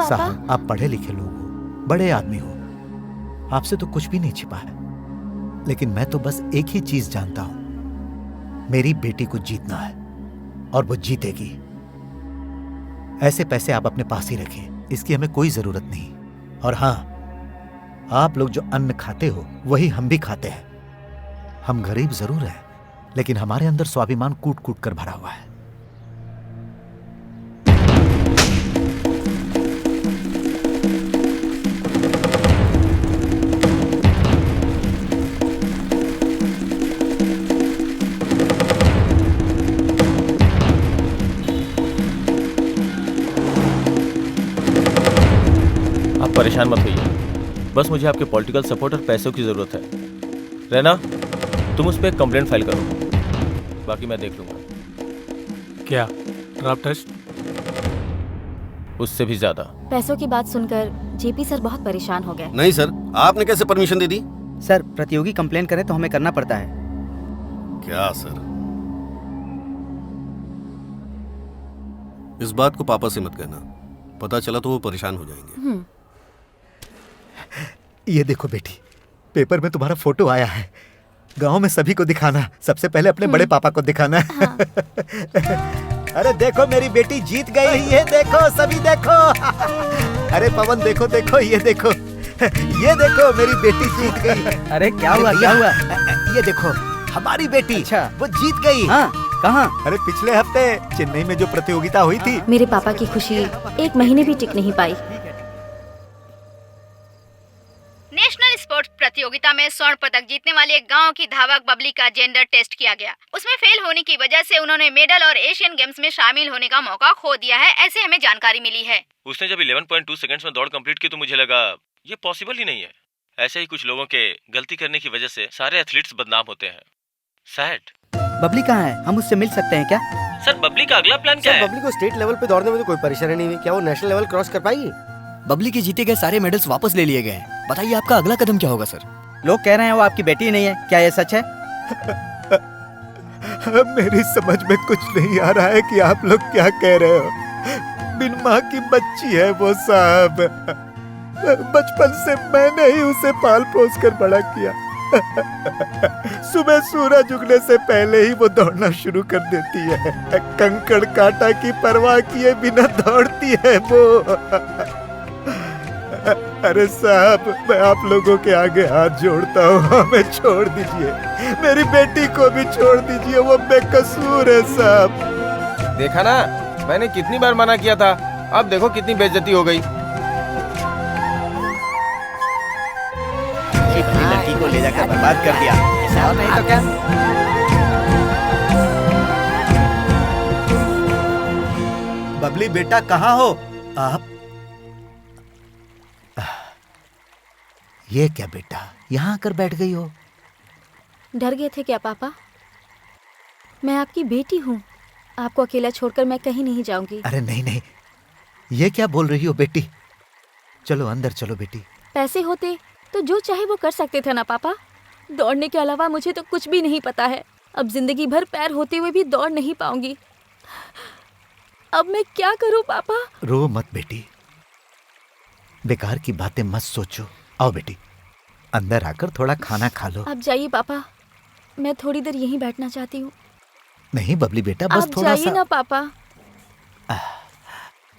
साहब, आप पढ़े लिखे लोग हो, बड़े आदमी हो, आपसे तो कुछ भी नहीं छिपा है, लेकिन मैं तो बस एक ही चीज जानता हूं, मेरी बेटी को जीतना है और वो जीतेगी। ऐसे पैसे आप अपने पास ही रखें, इसकी हमें कोई जरूरत नहीं। और हाँ, आप लोग जो अन्न खाते हो वही हम भी खाते हैं। हम गरीब जरूर हैं, लेकिन हमारे अंदर स्वाभिमान कूट कूट कर भरा हुआ है। परेशान मत होइए, बस मुझे आपके पॉलिटिकल सपोर्ट और पैसों की जरूरत है। रहना, तुम उस पर एक कंप्लेंट फाइल करो, बाकी मैं देख लूंगा। क्या ड्राफ्ट टेस्ट? उससे भी ज्यादा। पैसों की बात सुनकर जेपी सर बहुत परेशान हो गए। नहीं सर, आपने कैसे परमिशन दे दी? सर, प्रतियोगी कंप्लेन करे तो हमें करना पड़ता है। क्या सर? इस बात को पापा से मत कहना, पता चला तो वो परेशान हो जाएंगे। ये देखो बेटी, पेपर में तुम्हारा फोटो आया है। गांव में सभी को दिखाना, सबसे पहले अपने बड़े पापा को दिखाना। अरे देखो मेरी बेटी जीत गई, ये देखो सभी देखो। अरे पवन देखो देखो, ये देखो ये देखो मेरी बेटी जीत गई। अरे क्या हुआ क्या हुआ? ये देखो हमारी बेटी। अच्छा, वो जीत गई। हाँ, कहाँ? अरे पिछले हफ्ते चेन्नई में जो प्रतियोगिता हुई थी। मेरे पापा की खुशी 1 महीने भी टिक नहीं पाई। नेशनल स्पोर्ट्स प्रतियोगिता में स्वर्ण पदक जीतने वाले एक गांव की धावक बबली का जेंडर टेस्ट किया गया। उसमें फेल होने की वजह से उन्होंने मेडल और एशियन गेम्स में शामिल होने का मौका खो दिया है, ऐसे हमें जानकारी मिली है। उसने जब 11.2 सेकंड्स में दौड़ कंप्लीट की तो मुझे लगा ये पॉसिबल ही नहीं है। ऐसे ही कुछ लोगों के गलती करने की वजह से सारे एथलीट्स बदनाम होते हैं। सैड। बबली कहाँ है? हम उससे मिल सकते हैं क्या? सर, बबली का अगला प्लान क्या है? बबली को स्टेट लेवल पे दौड़ने में तो कोई परेशानी नहीं हुई, क्या वो नेशनल लेवल क्रॉस कर पाएगी? बबली के जीते गए सारे मेडल्स वापस ले लिए गए हैं। बताइए आपका अगला कदम क्या होगा सर? लोग कह रहे हैं वो आपकी बेटी नहीं है, क्या ये सच है? मेरी समझ में कुछ नहीं आ रहा है कि आप लोग क्या कह रहे हो। बिन माँ की बच्ची है वो साहब। बचपन से मैंने ही उसे पाल पोस कर बड़ा किया। सुबह सूरज उगने से पहले ही वो दौड़ना शुरू कर देती है। कंकड़ कांटा की परवाह किए बिना दौड़ती है वो। अरे साहब, मैं आप लोगों के आगे हाथ जोड़ता हूँ, हमें छोड़ दीजिए। मेरी बेटी को भी छोड़ दीजिए, वो बेकसूर है साहब। देखा ना, मैंने कितनी बार मना किया था, अब देखो कितनी बेइज्जती हो गई। लड़की को ले जाकर बर्बाद कर दिया, ऐसा और नहीं तो क्या? बबली बेटा कहाँ हो आप? ये क्या बेटा, यहाँ आकर बैठ गई हो? डर गए थे क्या पापा? मैं आपकी बेटी हूँ, आपको अकेला छोड़कर मैं कहीं नहीं जाऊंगी। अरे नहीं नहीं, ये क्या बोल रही हो बेटी? चलो अंदर चलो बेटी। पैसे होते तो जो चाहे वो कर सकते थे ना पापा। दौड़ने के अलावा मुझे तो कुछ भी नहीं पता है। अब जिंदगी भर पैर होते हुए भी दौड़ नहीं पाऊंगी। अब मैं क्या करूं पापा? रो मत बेटी, बेकार की बातें मत सोचो। आओ बेटी, अंदर आकर थोड़ा खाना खा लो। आप जाइए पापा, मैं थोड़ी देर यहीं बैठना चाहती हूँ। नहीं बबली बेटा, बस आप थोड़ा जाइए सा। ना पापा।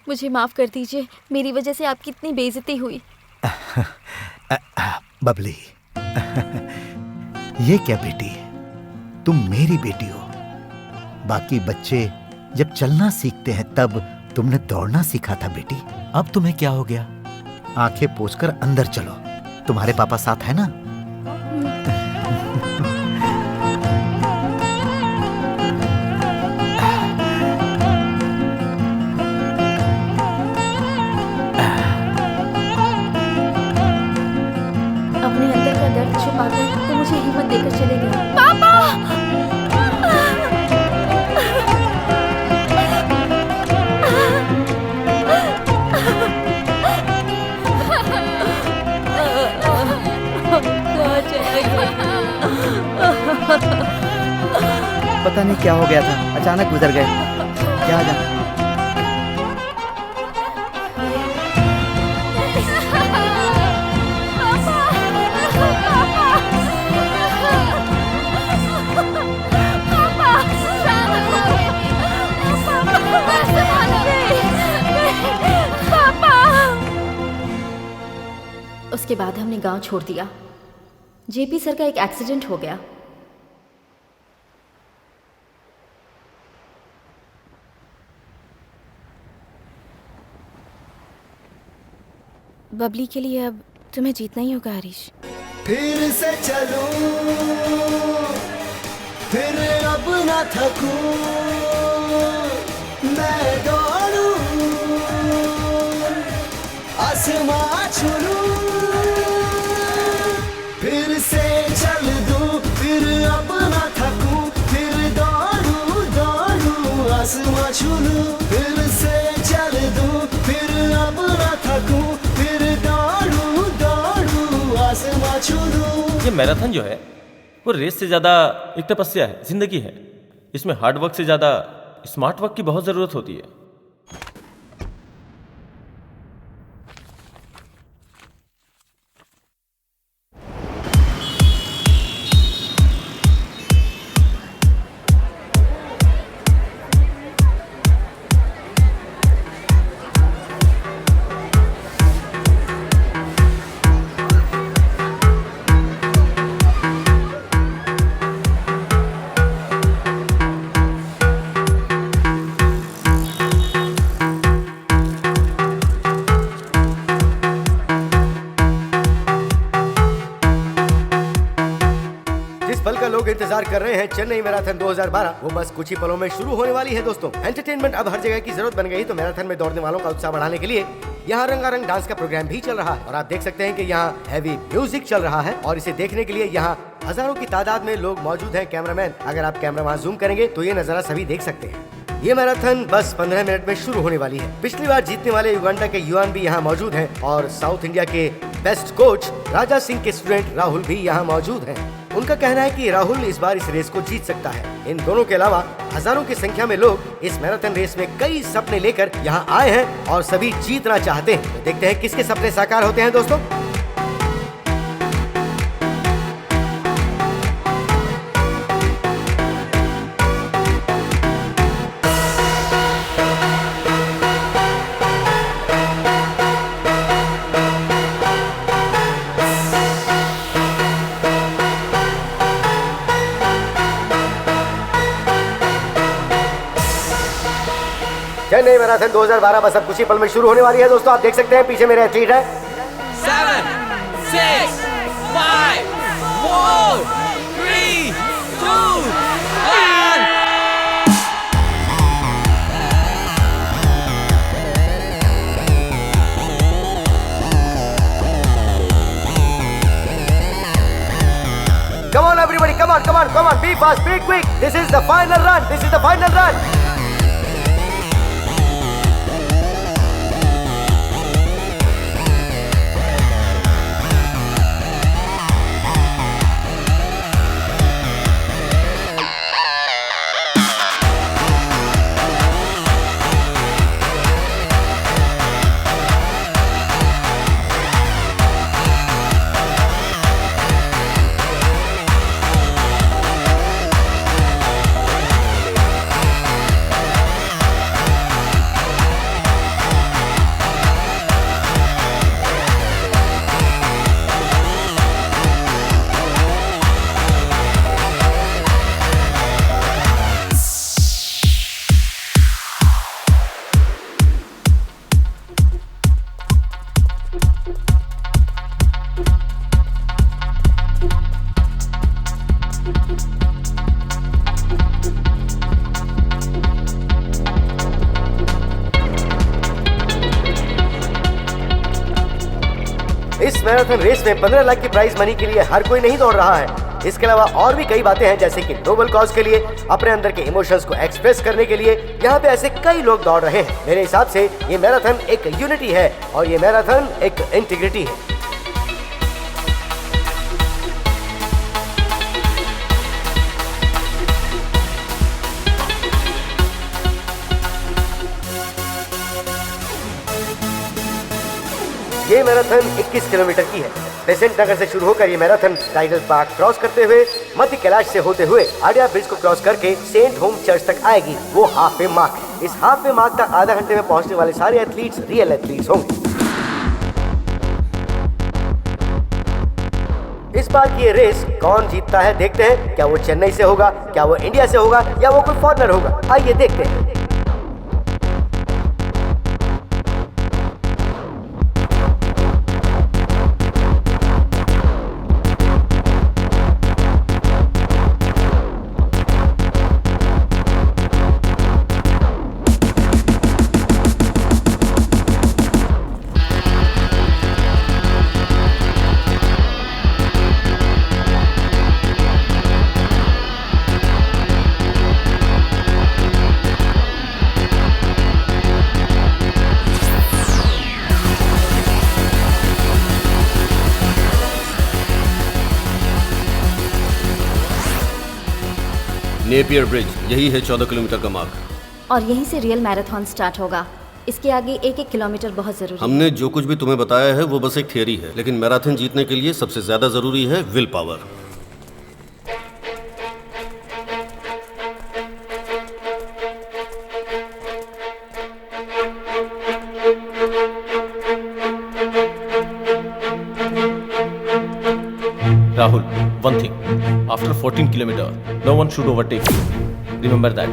मुझे माफ कर दीजिए, मेरी वजह से आपकी इतनी बेइज्जती हुई। बबली, ये क्या बेटी, तुम मेरी बेटी हो। बाकी बच्चे जब चलना सीखते हैं तब तुमने दौड़ना सीखा था बेटी। अब तुम्हें क्या हो गया? आंखें पोंछकर अंदर चलो, तुम्हारे पापा साथ है ना? अपने अंदर का दर्द छुपाकर तो मुझे हिम्मत देकर चले गए। पापा! पता नहीं क्या हो गया था, अचानक गुजर गए। क्या जाने। उसके बाद हमने गांव छोड़ दिया। जेपी सर का एक एक्सीडेंट हो गया। बबली के लिए अब तुम्हें जीतना ही होगा हरीश। फिर से चलूं, फिर अब ना थकूं, मैं दौड़ूं, आसमां छू लूं, फिर से चल दूं, फिर अब ना थकूं, फिर दौड़ूं दौड़ूं, आसमां छू लूं, फिर से चल दूं, फिर मैराथन जो है वो रेस से ज़्यादा एक तपस्या है, जिंदगी है। इसमें हार्ड वर्क से ज़्यादा स्मार्ट वर्क की बहुत ज़रूरत होती है। पल का लोग इंतजार कर रहे हैं, चेन्नई मैराथन 2012, वो बस कुछ ही पलों में शुरू होने वाली है दोस्तों। एंटरटेनमेंट अब हर जगह की जरूरत बन गई, तो मैराथन में दौड़ने वालों का उत्साह बढ़ाने के लिए यहाँ रंगारंग डांस का प्रोग्राम भी चल रहा है। और आप देख सकते हैं कि यहाँ हैवी म्यूजिक चल रहा है और इसे देखने के लिए यहाँ हजारों की तादाद में लोग मौजूद हैं। कैमरामैन, अगर आप कैमरा वहाँ जूम करेंगे तो ये नजारा सभी देख सकते हैं। ये मैराथन बस 15 मिनट में शुरू होने वाली है। पिछली बार जीतने वाले युगांडा के युवान भी यहाँ मौजूद हैं और साउथ इंडिया के बेस्ट कोच राजा सिंह के स्टूडेंट राहुल भी यहाँ मौजूद हैं। उनका कहना है कि राहुल इस बार इस रेस को जीत सकता है। इन दोनों के अलावा हजारों की संख्या में लोग इस मैराथन रेस में कई सपने लेकर यहाँ आए हैं और सभी जीतना चाहते हैं। तो देखते हैं किसके सपने साकार होते हैं दोस्तों। चेन्नई मैराथन 2012 बस अब कुछ ही पल में शुरू होने वाली है दोस्तों। आप देख सकते हैं पीछे मेरे एथलीट है। 7, 6, 5, 4, 3, 2, 1. Come on everybody, come on, come on, come on, be fast, be quick. This is the final run. This is the final run. इस मैराथन रेस में 15 लाख की प्राइज मनी के लिए हर कोई नहीं दौड़ रहा है। इसके अलावा और भी कई बातें हैं, जैसे कि नोबल कॉज के लिए, अपने अंदर के इमोशंस को एक्सप्रेस करने के लिए यहाँ पे ऐसे कई लोग दौड़ रहे हैं। मेरे हिसाब से ये मैराथन एक यूनिटी है और ये मैराथन एक इंटीग्रिटी है। ये मैराथन 21 किलोमीटर की है। बेसेंट नगर से शुरू होकर ये मैराथन टाइगर पार्क क्रॉस करते हुए मध्य कैलाश से होते हुए आडिया ब्रिज को क्रॉस करके सेंट होम चर्च तक आएगी। वो हाफ वे मार्क है। इस हाफ वे मार्क तक आधा घंटे में पहुंचने वाले सारे एथलीट्स रियल एथलीट्स होंगे। इस बार की ये रेस कौन जीतता है देखते हैं। क्या वो चेन्नई से होगा, क्या वो इंडिया से होगा, या वो कोई फॉरेनर होगा। आइए देखते हैं। नेपियर ब्रिज, यही है 14 किलोमीटर का मार्ग। और यहीं से रियल मैराथन स्टार्ट होगा। इसके आगे 1-1 किलोमीटर बहुत जरूरी है। हमने जो कुछ भी तुम्हें बताया है वो बस एक थियरी है, लेकिन मैराथन जीतने के लिए सबसे ज्यादा जरूरी है will power. Rahul, one thing. After 14 kilometers, no one should overtake you. Remember that.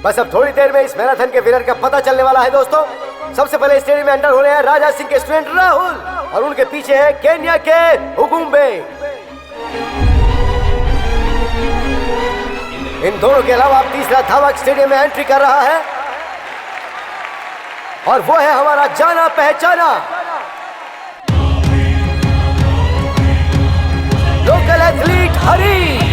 बस अब थोड़ी देर में इस मैराथन के विनर का पता चलने वाला है दोस्तों। सबसे पहले स्टेडियम में एंटर हो रहे हैं राजा सिंह के स्टूडेंट राहुल और उनके पीछे है केन्या के उगुम्बे। इन दोनों के अलावा तीसरा धावक स्टेडियम में एंट्री कर रहा है और वो है हमारा जाना पहचाना लोकल एथलीट हरीश।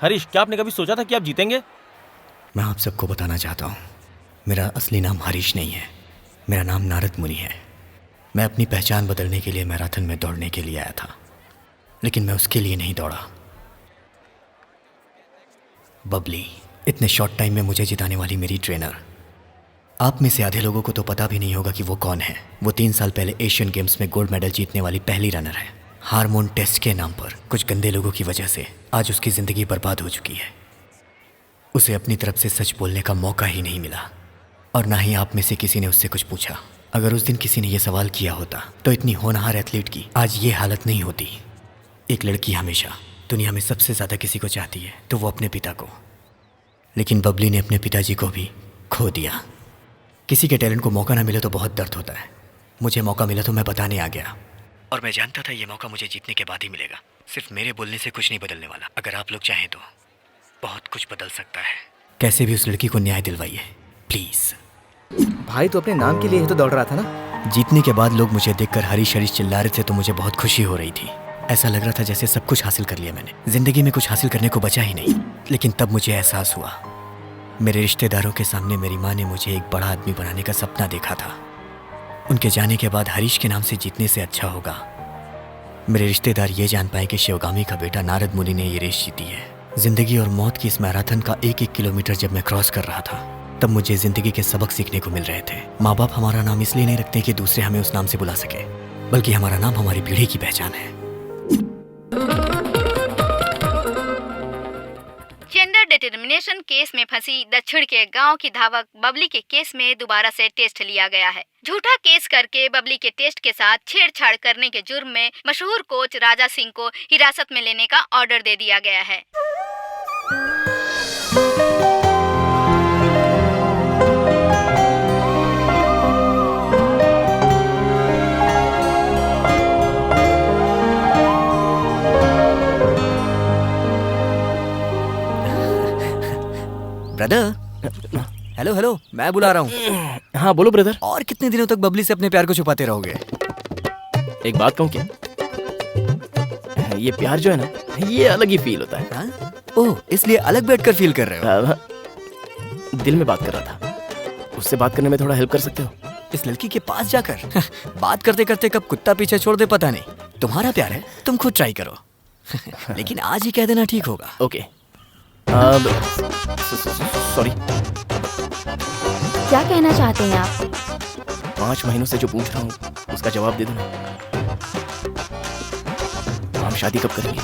हरीश, क्या आपने कभी सोचा था कि आप जीतेंगे? मैं आप सबको बताना चाहता हूँ, मेरा असली नाम हरीश नहीं है, मेरा नाम नारद मुनि है। मैं अपनी पहचान बदलने के लिए मैराथन में दौड़ने के लिए आया था, लेकिन मैं उसके लिए नहीं दौड़ा। बबली, इतने शॉर्ट टाइम में मुझे जिताने वाली मेरी ट्रेनर। आप में से आधे लोगों को तो पता भी नहीं होगा कि वो कौन है। वो 3 साल पहले एशियन गेम्स में गोल्ड मेडल जीतने वाली पहली रनर है। हार्मोन टेस्ट के नाम पर कुछ गंदे लोगों की वजह से आज उसकी ज़िंदगी बर्बाद हो चुकी है। उसे अपनी तरफ से सच बोलने का मौका ही नहीं मिला, और ना ही आप में से किसी ने उससे कुछ पूछा। अगर उस दिन किसी ने यह सवाल किया होता तो इतनी होनहार एथलीट की आज ये हालत नहीं होती। एक लड़की हमेशा दुनिया में सबसे ज़्यादा किसी को चाहती है तो वो अपने पिता को, लेकिन बबली ने अपने पिताजी को भी खो दिया। किसी के टैलेंट को मौका ना मिले तो बहुत दर्द होता है। मुझे मौका मिला तो मैं बताने आ गया, और मैं जानता था ये मौका मुझे जीतने के बाद ही मिलेगा। सिर्फ मेरे बोलने से कुछ नहीं बदलने वाला। अगर आप लोग चाहें तो बहुत कुछ बदल सकता है। कैसे भी उस लड़की को न्याय दिलवाइए प्लीज़। भाई तो अपने नाम के लिए ही तो दौड़ रहा था ना। जीतने के बाद लोग मुझे देखकर हरीश हरीश चिल्ला रहे थे तो मुझे बहुत खुशी हो रही थी। ऐसा लग रहा था जैसे सब कुछ हासिल कर लिया मैंने। जिंदगी में कुछ हासिल करने को बचा ही नहीं। लेकिन तब मुझे एहसास हुआ, मेरे रिश्तेदारों के सामने मेरी माँ ने मुझे एक बड़ा आदमी बनाने का सपना देखा था। उनके जाने के बाद हरीश के नाम से जीतने से अच्छा होगा मेरे रिश्तेदार ये जान पाए कि शिवगामी का बेटा नारद मुनि ने ये रेस जीती है। जिंदगी और मौत की इस मैराथन का 1-1 किलोमीटर जब मैं क्रॉस कर रहा था तब मुझे जिंदगी के सबक सीखने को मिल रहे थे। माँ बाप हमारा नाम इसलिए नहीं रखते कि दूसरे हमें उस नाम से बुला सके, बल्कि हमारा नाम हमारी पीढ़ी की पहचान है। जेंडर डिटर्मिनेशन केस में फंसी दक्षिण के गांव की धावक बबली के केस में दोबारा से टेस्ट लिया गया है। झूठा केस करके बबली के टेस्ट के साथ छेड़छाड़ करने के जुर्म में मशहूर कोच राजा सिंह को हिरासत में लेने का ऑर्डर दे दिया गया है। ब्रदर, हेलो हेलो, मैं बुला रहा हूँ। हाँ बोलो ब्रदर। और कितने दिनों तक बबली से अपने प्यार को छुपाते रहोगे? एक बात कहूँ क्या, ये प्यार जो है ना, ये अलग ही फील होता है। ओह, इसलिए अलग बैठकर फील कर रहे हो? दिल में बात कर रहा था, उससे बात करने में थोड़ा हेल्प कर सकते हो? इस लड़की के पास जाकर बात करते करते कब कुत्ता पीछे छोड़ दे पता नहीं। तुम्हारा प्यार है, तुम खुद ट्राई करो। लेकिन आज ही कह देना ठीक होगा। ओके। सॉरी। क्या कहना चाहते हैं आप? 5 महीनों से जो पूछ रहा हूँ उसका जवाब दे दो ना। हम शादी कब करेंगे?